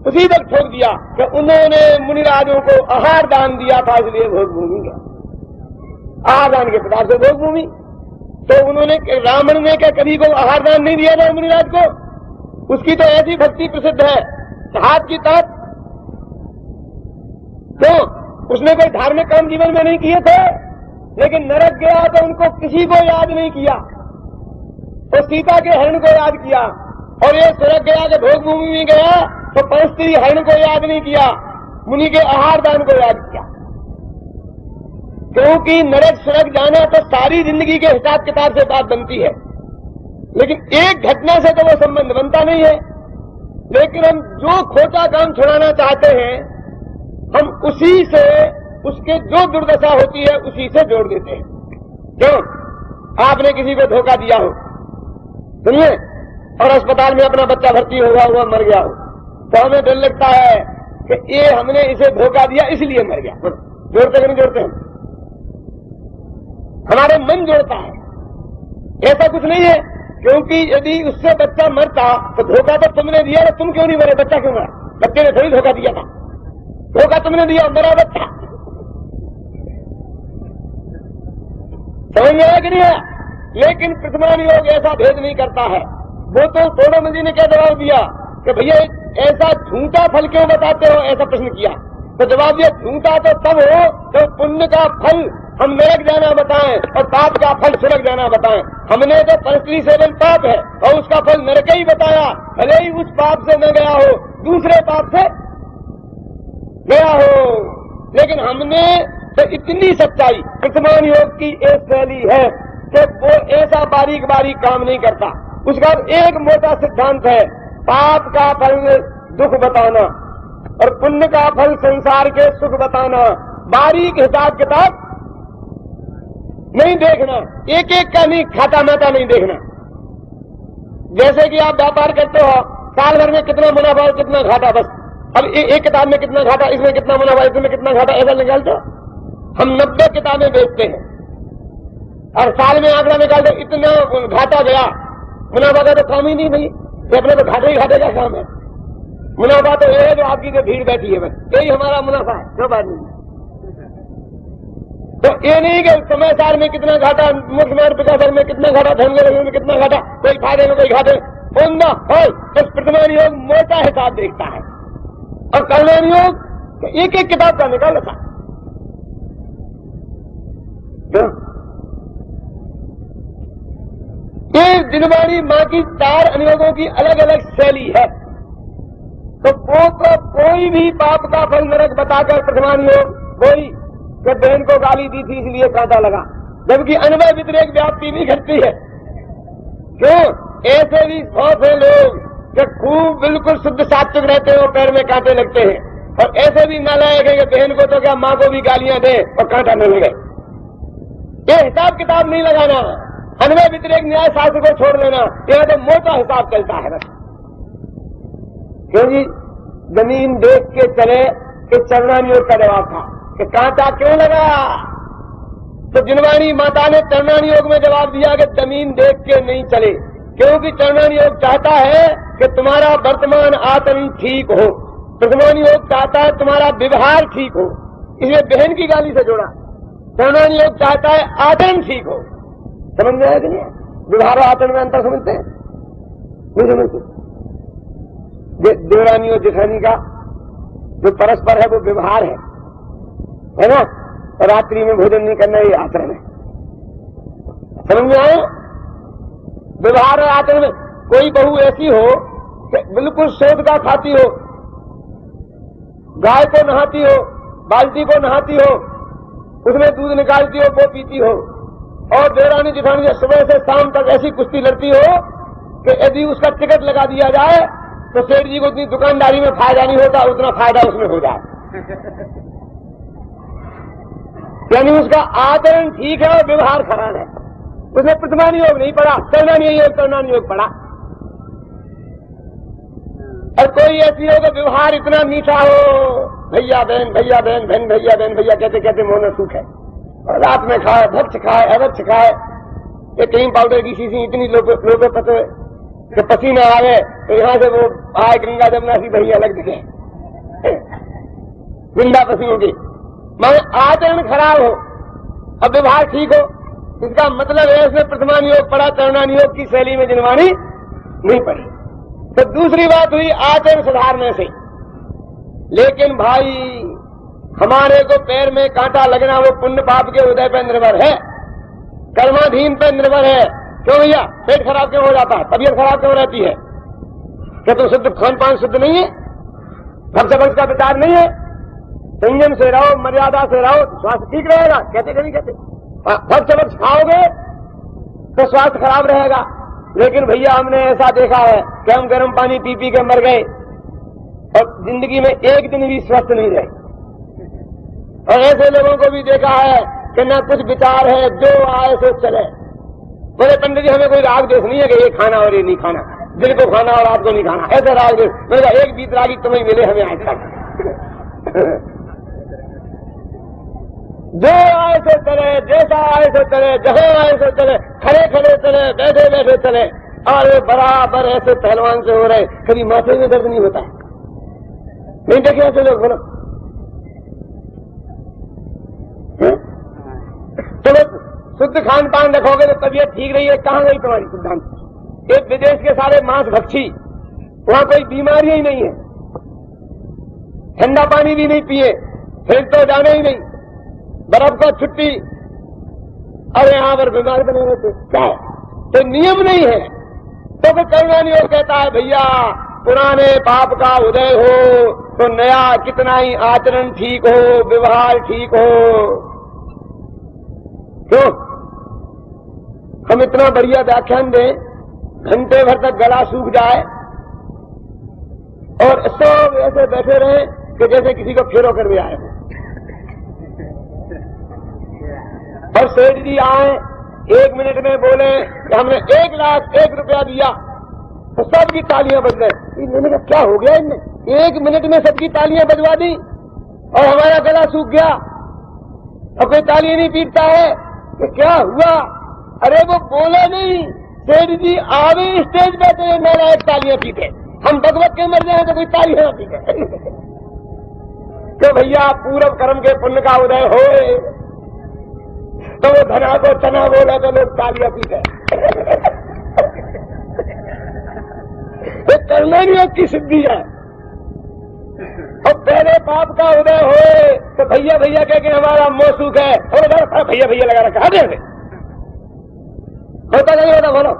उसी वक्त ठोक दिया कि उन्होंने मुनिराजों को आहार दान दिया था, इसलिए भोग भूमि गया। आहार दान के प्रताप से भोग भूमि। तो उन्होंने, रावण ने क्या कभी को आहार दान नहीं दिया था मुनिराज को? उसकी तो ऐसी भक्ति प्रसिद्ध है, हाथ की तात। तो उसने कोई धार्मिक काम जीवन में नहीं किए थे, लेकिन नरक गया तो उनको किसी को याद नहीं किया। तो सीता के हरण को याद किया, और ये स्वर्ग गया कि भोग भूमि में गया तो परस्त्री हरण को याद नहीं किया, मुनि के आहार दान को याद किया। क्योंकि नरक स्वर्ग जाना तो सारी जिंदगी के हिसाब किताब से बात बनती है, लेकिन एक घटना से तो वो संबंध बनता नहीं है। लेकिन हम जो खोटा काम छुड़ाना चाहते हैं, हम उसी से, उसके जो दुर्दशा होती है उसी से जोड़ देते हैं। क्यों? आपने किसी को धोखा दिया हो, सुनिए, और अस्पताल में अपना बच्चा भर्ती हुआ मर गया हो, तो हमें डर लगता है कि ये हमने इसे धोखा दिया इसलिए मर गया। जोड़ते कि नहीं जोड़ते हम? हमारे मन जोड़ता है, ऐसा कुछ नहीं है। क्योंकि यदि उससे बच्चा मरता तो धोखा तो तुमने दिया, तो तुम क्यों नहीं मरे? बच्चा क्यों मरा? बच्चे ने थोड़ी धोखा दिया था, धोखा तुमने दिया, मरा बच्चा। समझ में आया कि नहीं आया? लेकिन प्रतिमान योग ऐसा भेद नहीं करता है। वो तो सोनम जी ने क्या जवाब दिया कि भैया ऐसा झूठा फल क्यों बताते हो, ऐसा प्रश्न किया। तो जवाब दिया, झूठा तो तब हो तो पुण्य का फल हम नरक जाना बताएं और पाप का फल स्वर्ग जाना बताएं। हमने तो परस्त्री सेवन पाप है और उसका फल नरक ही बताया, भले ही उस पाप से न गया हो, दूसरे पाप से गया हो। लेकिन हमने तो इतनी सच्चाई, प्रतिमान योग की एक शैली है कि वो ऐसा बारीक बारीक काम नहीं करता। उसका एक मोटा सिद्धांत है, पाप का फल दुख बताना और पुण्य का फल संसार के सुख बताना। बारीक हिसाब किताब नहीं देखना, एक एक का नहीं, खाता माता नहीं देखना। जैसे कि आप व्यापार करते हो, साल भर में कितना मुनाफा और कितना घाटा, बस अब एक किताब में कितना घाटा, इसमें कितना मुनाफा, इसमें कितना घाटा, ऐसा निकालते हो। हम 90 किताबें बेचते हैं और साल में आंकड़ा निकालते, इतना घाटा गया। मुनाफा का तो काम ही नहीं भाई, ये अपने तो घाटे ही घाटे का काम है। मुनाफा तो ये है जो आपकी जो भीड़ बैठी है, बस यही हमारा मुनाफा है, जो बात नहीं। तो ये नहीं कि समय साल में कितना घाटा, मुख्यमंत्री प्रकाशन में कितना घाटा, धनगर में कितना घाटा, कोई फायदे में कोई घाटे। बस प्रतिमान योग मोटा हिसाब देखता है और कल्याण योग एक एक किताब का निकाल लेता। ये जिनवाणी माँ की 4 अनुयोगों की अलग अलग शैली है। तो वो तो कोई भी पाप का फल नरक बताकर प्रतिमान योग, कोई कि बहन को गाली दी थी इसलिए कांटा लगा, जबकि अनुभव व्यतिरेक व्याप्ति भी घटती है। क्यों? ऐसे भी बहुत से लोग कि खूब बिल्कुल शुद्ध सात्विक रहते हैं और पैर में कांटे लगते हैं, और ऐसे भी नालायक है कि बहन को तो क्या मां को भी गालियां दे और कांटा न लगे। ये हिसाब किताब नहीं लगाना, अनुभव व्यतिरेक न्याय शास्त्र को छोड़ लेना, यह तो मोटा हिसाब चलता है बस। क्यों जी? जमीन देख के चले कि चरणान योग का जवाब था कि कांटा क्यों लगा? तो जिनवाणी माता ने चरणान योग में जवाब दिया कि जमीन देख के नहीं चले, क्योंकि चरणान योग चाहता है कि तुम्हारा वर्तमान आचरण ठीक हो, प्रतिमान योग चाहता है तुम्हारा व्यवहार ठीक हो, इसलिए बहन की गाली से जोड़ा। चरणान योग चाहता है आचरण ठीक हो। समझ में आया कि नहीं? व्यवहार और आचरण में अंतर समझते हैं? नहीं समझते? देवरानी और जेठानी का जो परस्पर है वो व्यवहार है ना? और रात्रि में भोजन नहीं करना ये आचरण है। समझ में आए? व्यवहार और आचरण में कोई बहू ऐसी हो कि बिल्कुल शोध का खाती हो, गाय को नहाती हो, बाल्टी को नहाती हो, उसमें दूध निकालती हो, वो पीती हो, और देवरानी जेठानी सुबह से शाम तक ऐसी कुश्ती लड़ती हो कि यदि उसका टिकट लगा दिया जाए तो सेठ जी को उतनी दुकानदारी में फायदा नहीं होता, उतना फायदा उसमें हो जाए। यानी उसका आचरण ठीक है और व्यवहार खराब है। उसने प्रतिमान योग नहीं पढ़ा, चरणान योग पढ़ा। और कोई ऐसी हो कि व्यवहार इतना मीठा हो, भैया बहन भैया बहन, बहन भैया बहन भैया कहते कहते मोहन सुख है, और रात में खाए, भक्ष खाए, अवक्ष खाए, ये क्रीम पाउडर की शीशी इतनी लोगों पते कि पसीना आवे तो यहाँ से वो आए गंगा जमुना सी भैया अलग दिखे जिंदा पसीनों की। मगर आचरण खराब हो अब व्यवहार ठीक हो, इसका मतलब है इसमें प्रथमा नियोग पड़ा, चरणा नियोग की शैली में जिनवानी नहीं पड़ी। तो दूसरी बात हुई आचरण सुधारने से। लेकिन भाई हमारे को पैर में कांटा लगना वो पुण्य पाप के उदय पर निर्भर है, कर्माधीन पर निर्भर है। क्यों भैया पेट खराब क्यों हो जाता है, तबीयत खराब क्यों रहती है? क्या तो शुद्ध खान पान शुद्ध नहीं है, भक्ष का विचार नहीं है? संयम से रहो, मर्यादा से रहो, स्वास्थ्य ठीक रहेगा। कहते कि नहीं कहते? भक्ष खाओगे तो स्वास्थ्य खराब रहेगा। लेकिन भैया हमने ऐसा देखा है कि हम गर्म पानी पी पी के मर गए और जिंदगी में एक दिन भी स्वस्थ नहीं रहे। और ऐसे लोगों को भी देखा है कि न कुछ विचार है, जो आए सो चले। बोले पंडित जी हमें कोई राग देश नहीं है कि ये खाना और ये नहीं खाना, दिन को खाना और रात को नहीं खाना, ऐसा राग देश। मैंने कहा एक बीत रागी तुम्हें मिले हमें आज तक। जो आए सो चले, जैसा आए सो चले, जहां आए सो चले, खड़े खड़े चले, बैठे बैठे चले, और ये बराबर ऐसे पहलवान से हो रहे, कभी माथे में दर्द नहीं होता। नहीं देखे ऐसे लोग? बोलो चलो शुद्ध खान पान रखोगे तो तबीयत ठीक रही है। कहां गई तुम्हारी सिद्धांत? एक विदेश के सारे मांस भक्षी, वहां कोई बीमारी ही नहीं है, ठंडा पानी भी नहीं पिए, फिर तो जाने ही नहीं, बर्फ को छुट्टी, और यहां पर बीमार बने रहते। क्या है? तो नियम नहीं है। तो फिर करुणा नियोग कहता है भैया पुराने पाप का उदय हो तो नया कितना ही आचरण ठीक हो, व्यवहार ठीक हो। क्यों हम इतना बढ़िया व्याख्यान दें, घंटे भर तक गला सूख जाए और सब ऐसे बैठे रहे कि जैसे किसी को फेरो कर भी आए हो। और सेठ जी आए 1 मिनट में बोले कि हमने 1,01,000 रुपया दिया तो सबकी तालियां बज गए। इन्होंने कहा क्या हो गया इनमें, 1 मिनट में सबकी तालियां बजवा दी और हमारा गला सूख गया और कोई तालियां नहीं पीटता है कि क्या हुआ? अरे वो बोले नहीं, सेठ जी आवे स्टेज पे तो ये मेरा एक तालियां पीटे, हम भगवत के मर जाए तो कोई तालियां पीटे। तो भैया पूर्व कर्म के पुण्य का उदय हो तो वो धना को चना बोला तो लोग तालियां पीटे। करना नहीं की सिद्धि है। और पहले पाप का उदय हो तो भैया भैया कह के हमारा मोह सूख है और भैया भैया लगा रखा दे होता नहीं होता? बोलो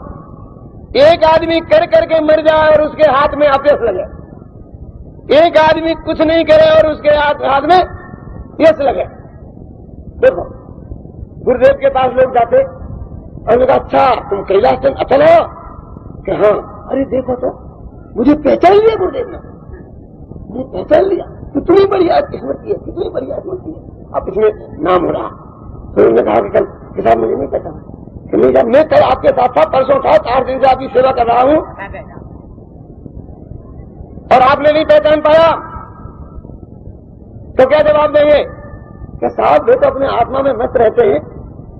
एक आदमी कर करके मर जाए और उसके हाथ में अपयश लगे, एक आदमी कुछ नहीं करे और उसके हाथ में यश लगे। देखो गुरुदेव के पास लोग जाते और लोग अच्छा तुम कैलाश चंद अचल हो कि हाँ, अरे देखो तो मुझे पहचान लिया गुरुदेव ने, मुझे पहचान लिया, कितनी बढ़िया स्मृति है, कितनी बढ़िया स्मृति है। अब इसमें नाम हो रहा तो उन्होंने कहा कि कल किसान मुझे नहीं पहचाना, मैं कल आपके साथ था, परसों था, 4 दिन से आपकी सेवा कर रहा हूं और आपने नहीं पहचान पाया तो क्या जवाब देंगे कि साहब वे तो अपने आत्मा में मस्त रहते हैं,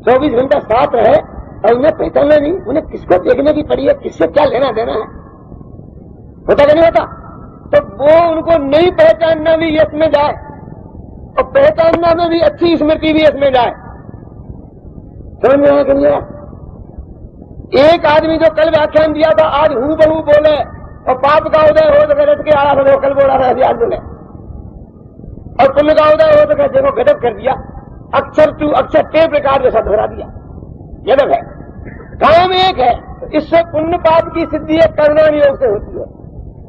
24 घंटा साथ रहे और उन्हें पहचानना नहीं, उन्हें किसको देखने की पड़ी है, किससे क्या लेना देना है? होता कि नहीं होता? तो वो उनको नहीं पहचानना भी यश में जाए और पहचानना में भी अच्छी स्मृति भी यश में जाए। समझ में आया कि नहीं आया? एक आदमी जो कल व्याख्यान दिया था आज हूं बहू बोले और पाप का उदय हो तो गलत के आया था, कल बोला था आज बोले, और पुण्य का उदय हो तो कहते को गजब कर दिया, अक्षर टू अक्षर के प्रकार जैसा दोहरा दिया। गजब है, काम एक है, इससे पुण्य पाप की सिद्धि एक करुणा नियोग से होती है।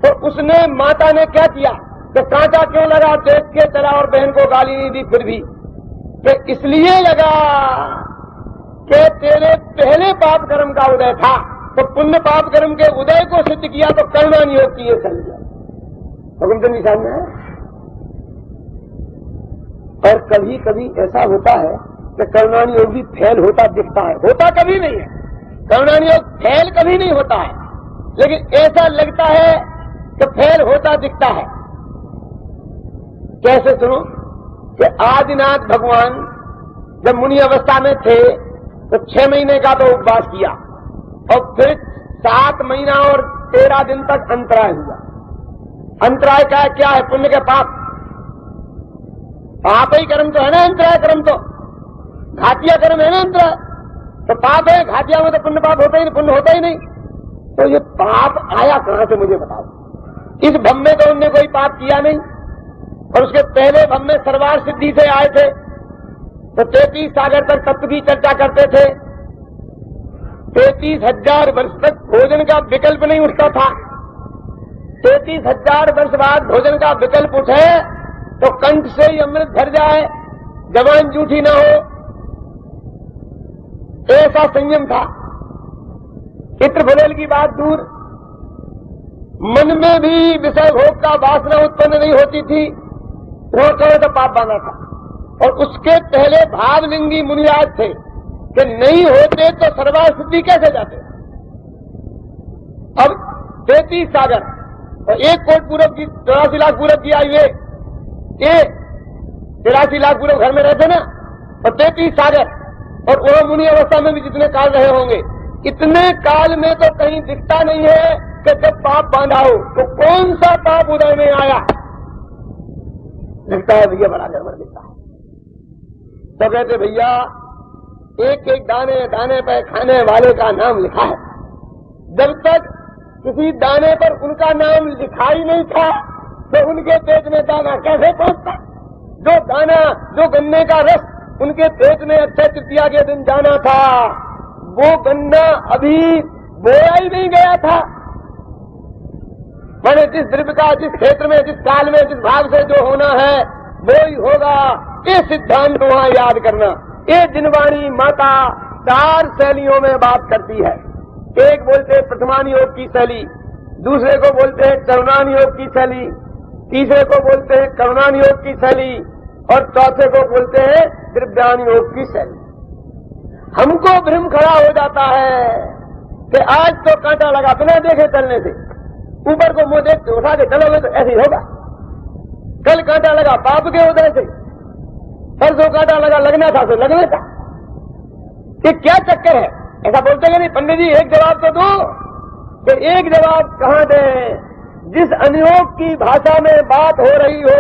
तो उसने माता ने क्या किया कि कांटा क्यों लगा, देख के चला और बहन को गाली नहीं दी, फिर भी कि इसलिए लगा कि तेरे पहले पाप कर्म का उदय था, तो पुण्य पाप कर्म के उदय को सिद्ध किया तो करुणा नियोग की ये चल गया। हुकुम निशान में है। और कभी कभी ऐसा होता है कि करुणा नियोग भी फैल होता दिखता है, होता कभी नहीं है, करुणा नियोग फैल कभी नहीं होता है, लेकिन ऐसा लगता है कि फैल होता दिखता है। कैसे सुनो कि आदिनाथ भगवान जब मुनि अवस्था में थे तो 6 महीने का तो उपवास किया और फिर 7 महीना और 13 दिन तक अंतराय हुआ। अंतराय क्या है? पुण्य के पाप। पाप ही कर्म तो है ना, अंतराय कर्म तो घाटिया कर्म है ना अंतराय, तो पाप है। घाटिया में तो पुण्य पाप होता ही नहीं, पुण्य होता ही नहीं। तो ये पाप आया कहां से मुझे बताओ। इस भव में तो उनने कोई पाप किया नहीं, और उसके पहले भव में सर्वार सिद्धि से आए थे, तो 33 सागर तक तत्व की चर्चा करते थे। 33,000 वर्ष तक भोजन का विकल्प नहीं उठता था। 33,000 वर्ष बाद भोजन का विकल्प उठे तो कंठ से ही अमृत भर जाए, जबान जूठी ना हो, ऐसा संयम था। चित्र फुलेल की बात दूर, मन में भी विषय भोग का वासना उत्पन्न नहीं होती थी, वो कहे तो पाप बांधा था। और उसके पहले भावलिंगी मुनिराज थे कि नहीं होते तो सर्वार सिद्धि कैसे जाते। अब 33 सागर और 1 कोट पूरब की 83 लाख पूरब की आयु, ये 83 लाख पूरब घर में रहते ना, और 33 सागर, और वह मुनि अवस्था में भी जितने काल रहे होंगे, इतने काल में तो कहीं दिखता नहीं है कि जब पाप बांधा हो तो कौन सा पाप उदय में आया। दिखता है भैया, बड़ा गड़बड़ दिखता है। तो कहते भैया एक एक दाने दाने पर खाने वाले का नाम लिखा है। जब तक किसी दाने पर उनका नाम लिखा ही नहीं था तो उनके पेट में दाना कैसे पहुंचता। जो दाना, जो गन्ने का रस उनके पेट में अक्षय तृतीया के दिन जाना था, वो गन्ना अभी बोया ही नहीं गया था। मैंने जिस द्रव्य का, जिस क्षेत्र में, जिस काल में, जिस भाव से जो होना है वो ही होगा। ये सिद्धांत वहां याद करना। ये जिनवाणी माता 4 शैलियों में बात करती है। एक बोलते हैं प्रथमान योग की शैली, दूसरे को बोलते हैं चरणान योग की शैली, तीसरे को बोलते हैं करुणान योग की शैली, और चौथे को बोलते हैं द्रव्यान योग की शैली। हमको भ्रम खड़ा हो जाता है कि आज तो कांटा लगा बिना देखे चलने से, ऊपर को मुंह देख उठा के चलोगे तो ऐसे ही होगा। कल कांटा लगा पाप के उदय से, परसों कांटा लगा लगना था तो लगना था। ये क्या चक्कर है? ऐसा बोलते कि नहीं पंडित जी एक जवाब तो दो। तो एक जवाब कहां दें? जिस अनुयोग की भाषा में बात हो रही हो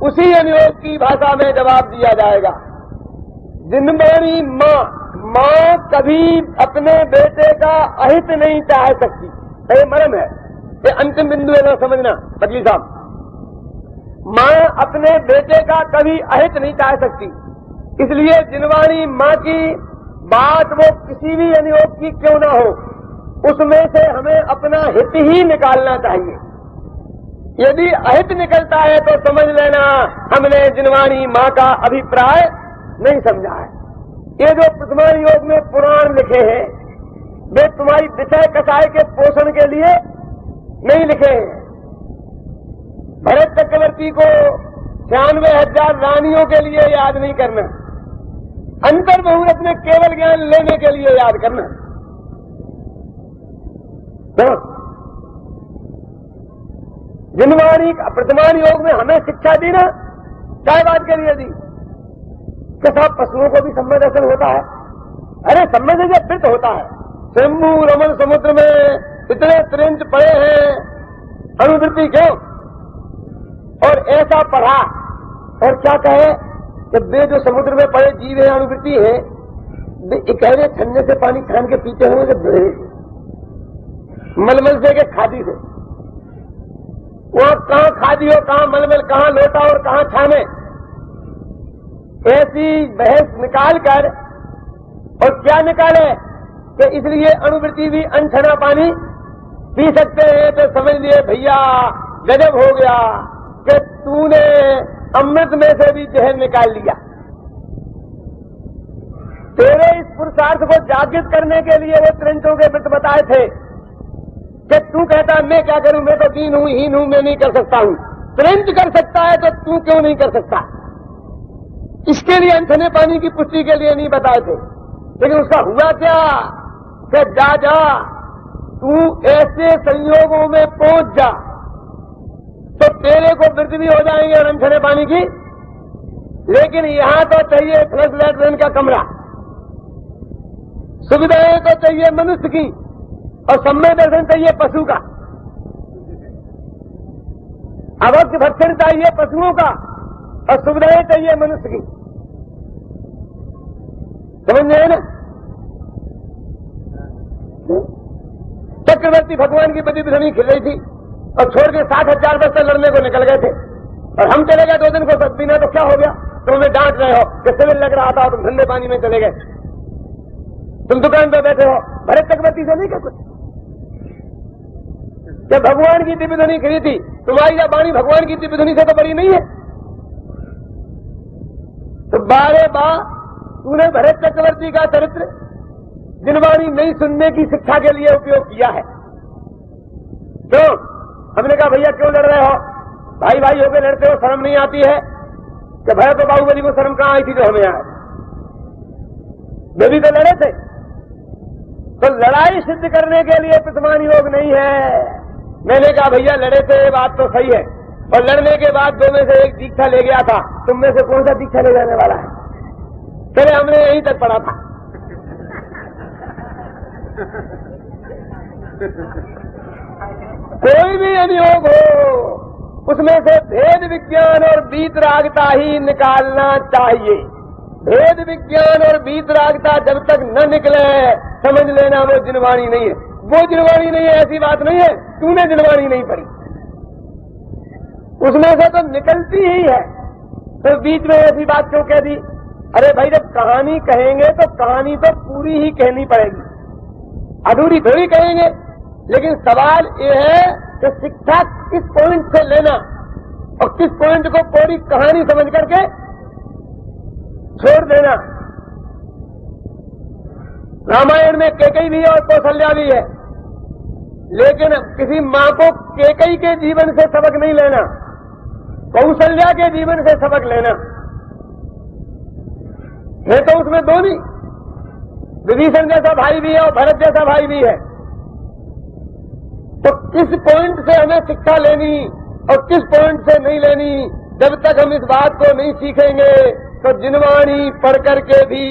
उसी अनुयोग की भाषा में जवाब दिया जाएगा। जिनवाणी मां कभी अपने बेटे का अहित नहीं चाह सकती। ये मर्म है, ये अंतिम बिंदु है ना, समझना बदली साहब। मां अपने बेटे का कभी अहित नहीं चाह सकती, इसलिए जिनवाणी मां की बात वो किसी भी अनुयोग की क्यों ना हो, उसमें से हमें अपना हित ही निकालना चाहिए। यदि अहित निकलता है तो समझ लेना हमने जिनवाणी मां का अभिप्राय नहीं समझा है। ये जो प्रथमान योग में पुराण लिखे हैं वे तुम्हारी विषय कसाय के पोषण के लिए नहीं लिखे हैं। भरत चक्रवर्ती को 96,000 रानियों के लिए याद नहीं करना, अंतर बहुरत में केवल ज्ञान लेने के लिए याद करना। जिनवाणी प्रथमान योग में हमें शिक्षा दी ना, क्या बात के लिए दी कि साहब पशुओं को भी सम्मय दर्शन होता है। अरे सम्मय दर्शन फिर होता है। शंभू रमन समुद्र में इतने त्रिंच पड़े हैं, अनुवृत्ति क्यों? और ऐसा पढ़ा और क्या कहे कि वे जो समुद्र में पड़े जीव है, अनुवृत्ति है, वे इकहरे छन्ने से पानी छान के पीते होंगे, मलमल से के खादी से। वहां कहां खादी हो, कहां मलमल, कहां लोटा और कहां छाने, ऐसी बहस निकाल कर और क्या निकाले कि इसलिए अनुवृत्ति भी अनछना पानी पी सकते हैं। तो समझ लिए भैया गजब हो गया कि तूने अमृत में से भी जहर निकाल लिया। तेरे इस पुरुषार्थ को जागृत करने के लिए वो त्रिंचों के व्रत बताए थे कि तू कहता मैं क्या करूं, मैं तो दीन हूं, हीन हूं, मैं नहीं कर सकता हूं। त्रिंच कर सकता है तो तू क्यों नहीं कर सकता? इसके लिए अनछने पानी की पुष्टि के लिए नहीं बताए थे। लेकिन उसका हुआ क्या कि जा तू ऐसे संयोगों में पहुंच जा तो तेरे को वृद्ध भी हो जाएंगे और अनछने पानी की। लेकिन यहां तो चाहिए फ्लश लैट्रिन का कमरा, सुविधाएं तो चाहिए मनुष्य की, और सम्य दर्शन चाहिए पशु का, अवश्य भक्षण चाहिए पशुओं का, और सुविधाएं चाहिए मनुष्य की। समझ में ना? चक्रवर्ती भगवान की बड़ी ध्वनि खिल रही थी और छोड़ के 60,000 वर्ष लड़ने को निकल गए थे, और हम चले गए 2 दिन को बिना, तो क्या हो गया? तुम हमें डांट रहे हो कि सिविल लग रहा था, तुम ठंडे पानी में चले गए, तुम दुकान पे बैठे हो। भरत चक्रवर्ती से नहीं क्या कुछ? जब भगवान की दिव्य ध्वनि खिली थी, तुम्हारी वाणी भगवान की दिव्य ध्वनि से तो बड़ी नहीं है। तो बारे बार तूने भरत चक्रवर्ती का चरित्र जिनवाणी नहीं सुनने की शिक्षा के लिए उपयोग किया है। क्यों? हमने कहा भैया क्यों लड़ रहे हो? भाई भाई होकर लड़ते हो, शर्म नहीं आती है? कि भैया तो बाहुबली को शर्म कहां आई थी जो हमें आए? वे भी तो लड़े थे। तो लड़ाई सिद्ध करने के लिए पितमान योग नहीं है। मैंने कहा भैया लड़े थे, बात तो सही है, और लड़ने के बाद 2 में से एक दीक्षा ले गया था, तुम में से कौन सा दीक्षा ले जाने वाला है? चले हमने यहीं तक पढ़ा था। कोई भी अनियोग हो, उसमें से भेद विज्ञान और वीतरागता ही निकालना चाहिए। भेद विज्ञान और वीतरागता जब तक न निकले, समझ लेना वो जिनवाणी नहीं है। वो जिनवाणी नहीं है ऐसी बात नहीं है, तूने जिनवाणी नहीं पढ़ी, उसमें से तो निकलती ही है। तो बीच में ऐसी बात क्यों कह दी? अरे भाई जब कहानी कहेंगे तो कहानी तो पूरी ही कहनी पड़ेगी, अधूरी थोड़ी कहेंगे। लेकिन सवाल ये है कि शिक्षा किस पॉइंट से लेना और किस पॉइंट को पूरी कहानी समझ करके छोड़ देना। रामायण में कैकेयी भी है और कौशल्या भी है, लेकिन किसी मां को कैकेयी के जीवन से सबक नहीं लेना, कौशल्या के जीवन से सबक लेना है। तो उसमें दोनों, विभीषण जैसा भाई भी है और भरत जैसा भाई भी है। तो किस पॉइंट से हमें शिक्षा लेनी और किस पॉइंट से नहीं लेनी, जब तक हम इस बात को नहीं सीखेंगे तो जिनवाणी पढ़ करके भी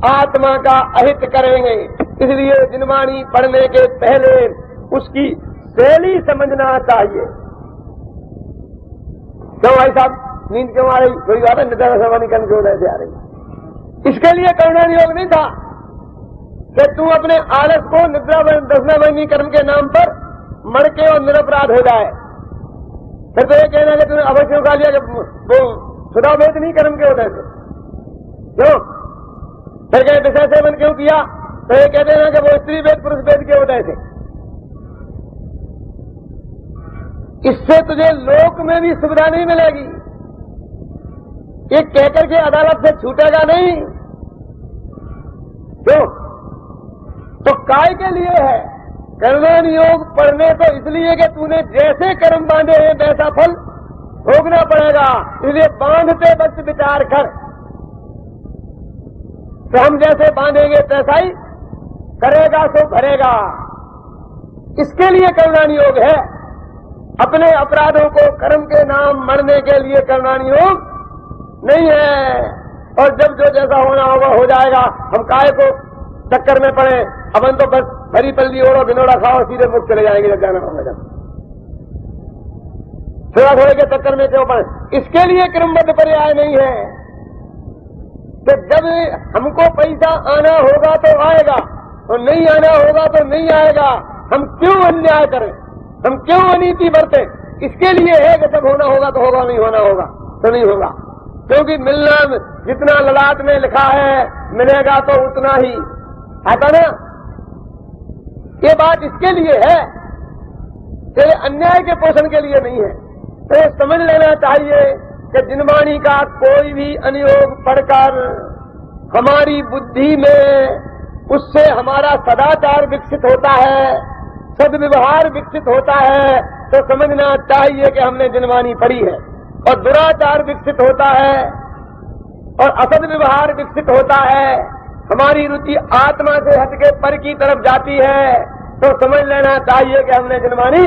आत्मा का अहित करेंगे। इसलिए जिनवाणी पढ़ने के पहले उसकी शैली समझना चाहिए। क्यों भाई साहब, नींद क्यों आ रही? कोई बात है, निद्रा समानी करने क्यों ऐसे आ रही? इसके लिए करुणा योग नहीं था कि तू अपने आलस को निद्रा दशनावनी कर्म के नाम पर मर के और निरपराध हो जाए। फिर तो ये कहना कि तूने अवश्य खा लिया कि वो सुधा भेद नहीं कर्म के होते थे। क्यों? फिर कहे विषय सेवन क्यों किया? तो ये कहते हैं कि वो स्त्री भेद पुरुष भेद के होते थे। इससे तुझे लोक में भी सुविधा नहीं मिलेगी। ये कहकर के अदालत से छूटेगा नहीं। क्यों? तो काय के लिए है? कर्मण योग पढ़ने तो इसलिए कि तूने जैसे कर्म बांधे हैं वैसा फल भोगना पड़ेगा। इसलिए बांधते वक्त विचार कर, तो हम जैसे बांधेंगे तैसा ही करेगा सो भरेगा। इसके लिए कर्मण योग है। अपने अपराधों को कर्म के नाम मरने के लिए कर्मण योग नहीं है। और जब जो जैसा होना होगा हो जाएगा। हम काय को चक्कर में पड़े, अपन तो बस भरी पल्ली ओढ़ो, भिनोड़ा खाओ, सीधे मुख चले जाएंगे जब जाना होगा। जब थोड़ा थोड़े के चक्कर में क्यों पड़े? इसके लिए क्रमबद्ध पर्याय नहीं है कि जब हमको पैसा आना होगा तो आएगा और नहीं आना होगा तो नहीं आएगा। हम क्यों अन्याय करें, हम क्यों अनीति बरतें? इसके लिए है कि जब होना होगा तो होगा, नहीं होना होगा तो नहीं होगा। क्योंकि मिलना जितना ललाट में लिखा है मिलेगा तो उतना ही आता ना। ये बात इसके लिए है कि अन्याय के पोषण के लिए नहीं है। तो समझ लेना चाहिए कि जिनवाणी का कोई भी अनुयोग पढ़कर हमारी बुद्धि में उससे हमारा सदाचार विकसित होता है, सद्व्यवहार विकसित होता है, तो समझना चाहिए कि हमने जिनवाणी पढ़ी है। और दुराचार विकसित होता है और असद व्यवहार विकसित होता है, हमारी रुचि आत्मा से हटके पर की तरफ जाती है, तो समझ लेना चाहिए कि हमने जिनवाणी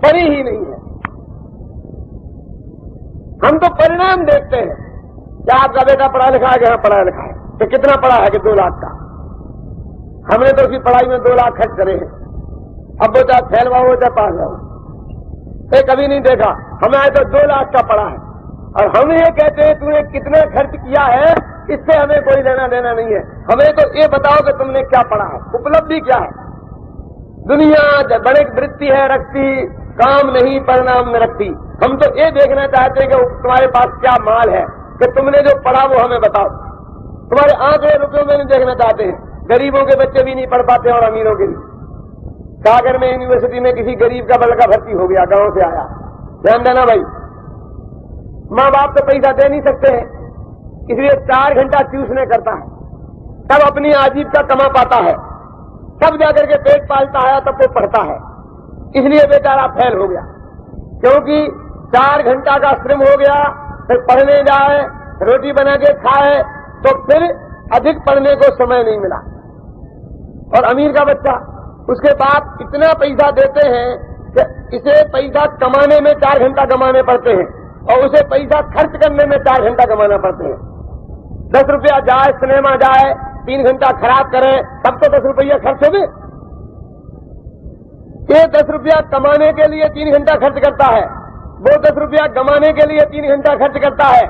पढ़ी ही नहीं है। हम तो परिणाम देखते हैं। क्या आपका बेटा पढ़ा लिखा है? कि हाँ पढ़ा लिखा है। तो कितना पढ़ा है? कि 2 लाख का। हमने तो उसकी पढ़ाई में 2 लाख खर्च करे हैं। अब वो चाहे फैलवा हो चाहे पास हो, ये कभी नहीं देखा। हमें तो 2 लाख का पड़ा है और हम ये कहते हैं तूने कितना खर्च किया है, इससे हमें कोई लेना देना नहीं है। हमें तो ये बताओ कि तुमने क्या पढ़ा है, उपलब्धि क्या है। दुनिया बड़े वृत्ति है रखती, काम नहीं परिणाम में रखती। हम तो ये देखना चाहते हैं कि तुम्हारे पास क्या माल है, कि तुमने जो पढ़ा वो हमें बताओ। तुम्हारे आंकड़े रुपयों में नहीं देखना चाहते हैं। गरीबों के बच्चे भी नहीं पढ़ पाते और अमीरों के भी। सागर में यूनिवर्सिटी में किसी गरीब का लड़का भर्ती हो गया, गांव से आया। ध्यान देना भाई, माँ बाप तो पैसा दे नहीं सकते हैं, इसलिए 4 घंटा ट्यूशने करता है, तब अपनी आजीविका कमा पाता है, तब जाकर के पेट पालता है, तब वो पढ़ता है। इसलिए बेचारा फेल हो गया, क्योंकि 4 घंटा का श्रम हो गया, फिर पढ़ने जाए, रोटी बना के खाए, तो फिर अधिक पढ़ने को समय नहीं मिला। और अमीर का बच्चा, उसके बाप इतना पैसा देते हैं कि इसे पैसा कमाने में 4 घंटा कमाने पड़ते हैं और उसे पैसा खर्च करने में 4 घंटा कमाना पड़ते हैं। 10 रुपया जाए, सिनेमा जाए, 3 घंटा खराब करे, तब तो 10 रुपया खर्च हो गए। ये 10 रुपया कमाने के लिए 3 घंटा खर्च करता है, वो 10 रुपया कमाने के लिए 3 घंटा खर्च करता है।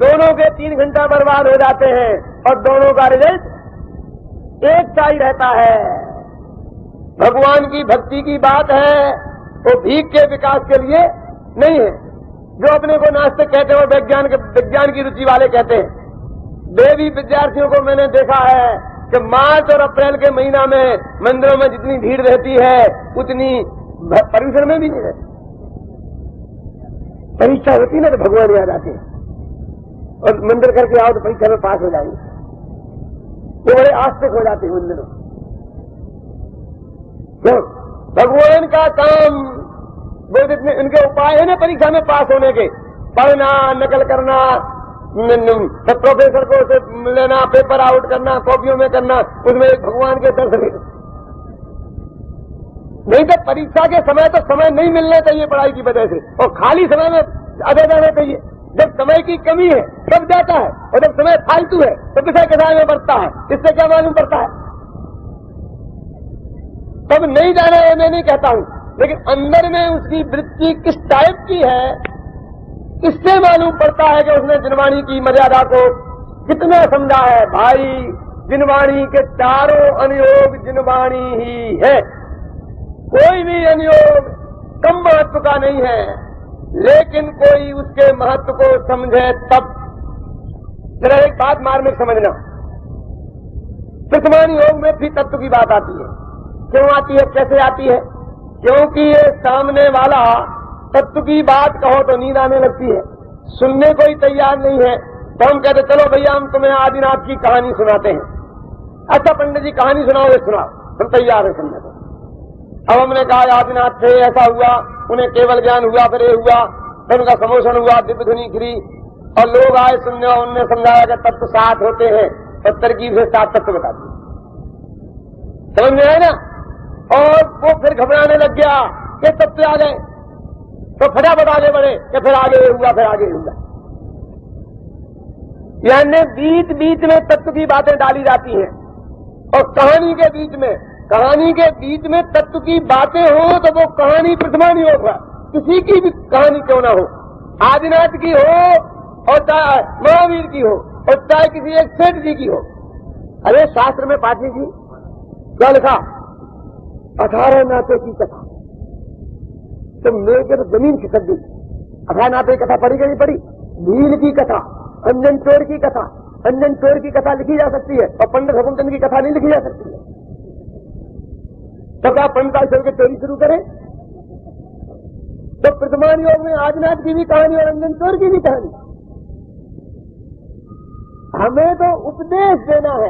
दोनों के 3 घंटा बर्बाद हो जाते हैं और दोनों का रिजल्ट एक सा ही रहता है। भगवान की भक्ति की बात है, वो भीख के विकास के लिए नहीं है। जो अपने को नास्तिक कहते हैं और विज्ञान की रुचि वाले कहते हैं। देवी विद्यार्थियों को मैंने देखा है कि मार्च और अप्रैल के महीना में मंदिरों में जितनी भीड़ रहती है उतनी परिसर में भी नहीं रहती। परीक्षा होती ना तो भगवान याद आते हैं और मंदिर करके आओ तो परीक्षा में पास हो जाएंगे। वो बड़े आस्तिक हो जाते हैं मंदिरों। तो भगवान का काम, वो जितने उनके उपाय है ना परीक्षा में पास होने के, पढ़ना, नकल करना, सब प्रोफेसर को उसे लेना, पेपर आउट करना, कॉपियों में करना, उसमें एक भगवान के दर्शन। नहीं तो परीक्षा के समय तो समय नहीं मिलना चाहिए पढ़ाई की वजह से, और खाली समय में आगे जाना चाहिए। जब समय की कमी है तब जाता है, और जब समय फालतू है तो विषय कसाय में बढ़ता है। इससे क्या मालूम पड़ता है? तब नहीं जाना है मैं नहीं कहता हूं, लेकिन अंदर में उसकी वृत्ति किस टाइप की है इससे मालूम पड़ता है कि उसने जिनवाणी की मर्यादा को कितना समझा है। भाई, जिनवाणी के चारों अनुयोग जिनवाणी ही है, कोई भी अनुयोग कम महत्व का नहीं है, लेकिन कोई उसके महत्व को समझे तब। जरा एक बात मार्मिक समझना, प्रथमान योग में भी तत्व की बात आती है। क्यों आती है, कैसे आती है? क्योंकि ये सामने वाला तत्व की बात कहो तो नींद आने लगती है, सुनने को ही तैयार नहीं है, तो हम कहते चलो भैया हम तुम्हें आदिनाथ की कहानी सुनाते हैं। अच्छा पंडित जी कहानी सुनाओ, सुनाओ, हम तैयार है सुनने को। अब हमने कहा आदिनाथ थे, ऐसा हुआ, उन्हें केवल ज्ञान हुआ, फिर ये हुआ, फिर उनका समोषण हुआ, दिव्य ध्वनि गिरी, और लोग आए सुनने और उनने समझाया कि तत्व 7 होते हैं, और तरकीब से 7 तत्व बता दिए। समझ में आए ना? और वो फिर घबराने लग गया कि तत्व आ गए, तो फटाफट आगे बढ़े कि फिर आगे हुआ, फिर आगे हुआ। यानी बीच बीच में तत्व की बातें डाली जाती हैं, और कहानी के बीच में तत्व की बातें हो तो वो कहानी प्रथमान योग है। किसी की भी कहानी क्यों ना हो, आदिनाथ की हो और चाहे महावीर की हो और चाहे किसी एक सेठ जी की हो। अरे शास्त्र में पाठी जी क्या लिखा? 18 नाते की कथा। तो मेरे के तो जमीन खिसक गई। 18 नाते की कथा पढ़ी कि नहीं पढ़ी? भील की कथा, अंजन चोर की कथा, अंजन चोर की कथा लिखी जा सकती है और पंडित हुकुमचंद की कथा नहीं लिखी जा सकती है। तो क्या पंडित चल के चोरी शुरू करें? तो प्रथमान योग में आदिनाथ की भी कहानी और अंजन चोर की भी कहानी। हमें तो उपदेश देना है।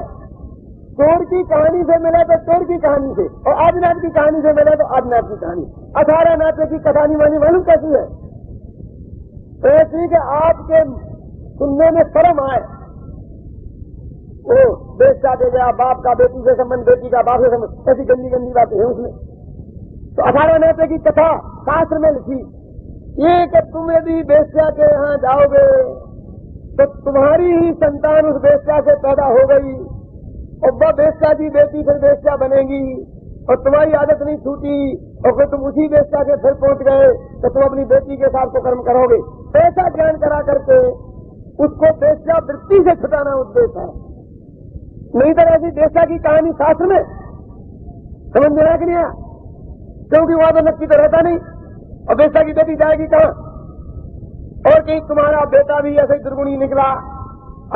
चोर की कहानी से मिला तो चोर की कहानी से, और आदिनाथ की कहानी से मिला तो आदिनाथ की कहानी। 18 नाते की कथा नहीं मानी, मालूम कैसी है? ऐसी कि आपके सुनने में शर्म आए। वो बेटा दे गया, बाप का बेटी से संबंध, बेटी का बाप से संबंध, ऐसी गंदी गंदी बातें हैं उसमें। तो 18 नाते की कथा शास्त्र में लिखी, ये कि तुम यदि बेस्या के यहाँ जाओगे तो तुम्हारी ही संतान उस बेस्या से पैदा हो गई, और वह बेस्या की बेटी फिर बेस्या बनेगी, और तुम्हारी आदत नहीं छूटी और फिर तुम उसी वेश्या के फिर पहुंच गए तो तुम अपनी बेटी के साथ तो कर्म करोगे। ऐसा ज्ञान करा करके उसको वेश्या वृत्ति से छुटाना उद्देश्य है। नहीं तो ऐसी वेश्या की कहानी शास्त्र में समझ में आया कि नहीं आया? क्योंकि वहां तो नक्की तो रहता नहीं और वेश्या की बेटी जाएगी कहां? और कहीं तुम्हारा बेटा भी ऐसे दुर्गुणी निकला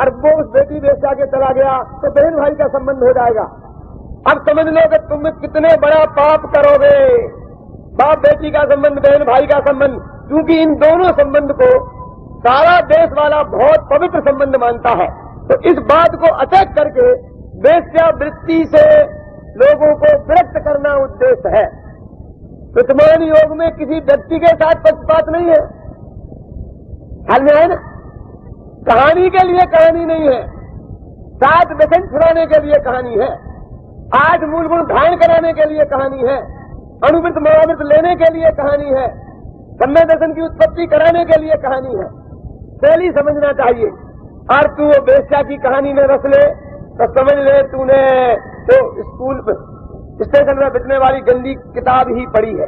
और वो उस बेटी वेश्या के चला गया तो बहन भाई का संबंध हो जाएगा। अब समझ लो कि तुम कितने बड़ा पाप करोगे। बाप बेटी का संबंध, बहन भाई का संबंध, क्योंकि इन दोनों संबंध को सारा देश वाला बहुत पवित्र संबंध मानता है। तो इस बात को अटैक करके वेश्या वृत्ति से लोगों को विरक्त करना उद्देश्य है। वर्तमान योग में किसी व्यक्ति के साथ पक्षपात नहीं है। हाल में है ना, कहानी के लिए कहानी नहीं है, सात व्यसन छुड़ाने के लिए कहानी है, आज मूल गुण धारण कराने के लिए कहानी है, अनुवृत्त महावृत्त लेने के लिए कहानी है, सम्य दर्शन की उत्पत्ति कराने के लिए कहानी है। शैली समझना चाहिए। और तू वो वेश्या की कहानी में रस ले तो समझ ले तूने तो स्कूल स्टेशन में बिकने वाली गंदी किताब ही पढ़ी है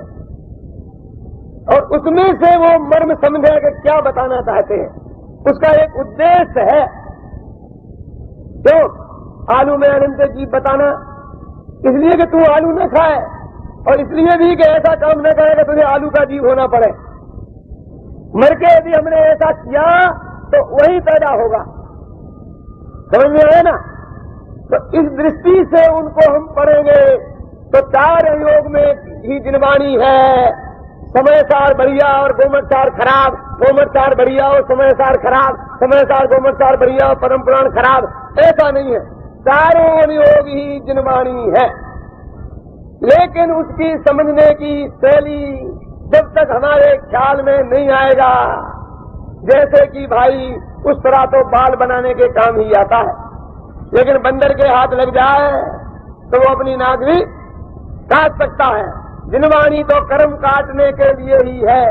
और उसमें से वो मर्म समझे कि क्या बताना चाहते हैं। उसका एक उद्देश्य है। क्यों आलू में अनंत जीव बताना? इसलिए कि तू आलू न खाए और इसलिए भी कि ऐसा काम न करे कि तुझे आलू का जीव होना पड़े। मर के यदि हमने ऐसा किया तो वही पैदा होगा। समझ में आया ना? तो इस दृष्टि से उनको हम पढ़ेंगे तो चार योग में ही जिनवाणी है। समय सार बढ़िया और गोमत सार खराब, गोमत सार बढ़िया और समय सार खराब, समय सार गोमत सार बढ़िया और परम पुराण खराब, ऐसा नहीं है। चारों योग ही जिनवाणी है। लेकिन उसकी समझने की शैली जब तक हमारे ख्याल में नहीं आएगा, जैसे कि भाई उस तरह तो बाल बनाने के काम ही आता है, लेकिन बंदर के हाथ लग जाए तो वो अपनी नाक भी काट सकता है। जिनवाणी तो कर्म काटने के लिए ही है।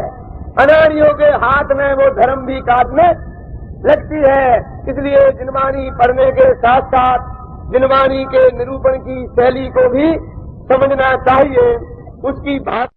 अनाड़ियों के हाथ में वो धर्म भी काटने लगती है। इसलिए जिनवाणी पढ़ने के साथ साथ जिनवाणी के निरूपण की शैली को भी समझना चाहिए। उसकी भाषा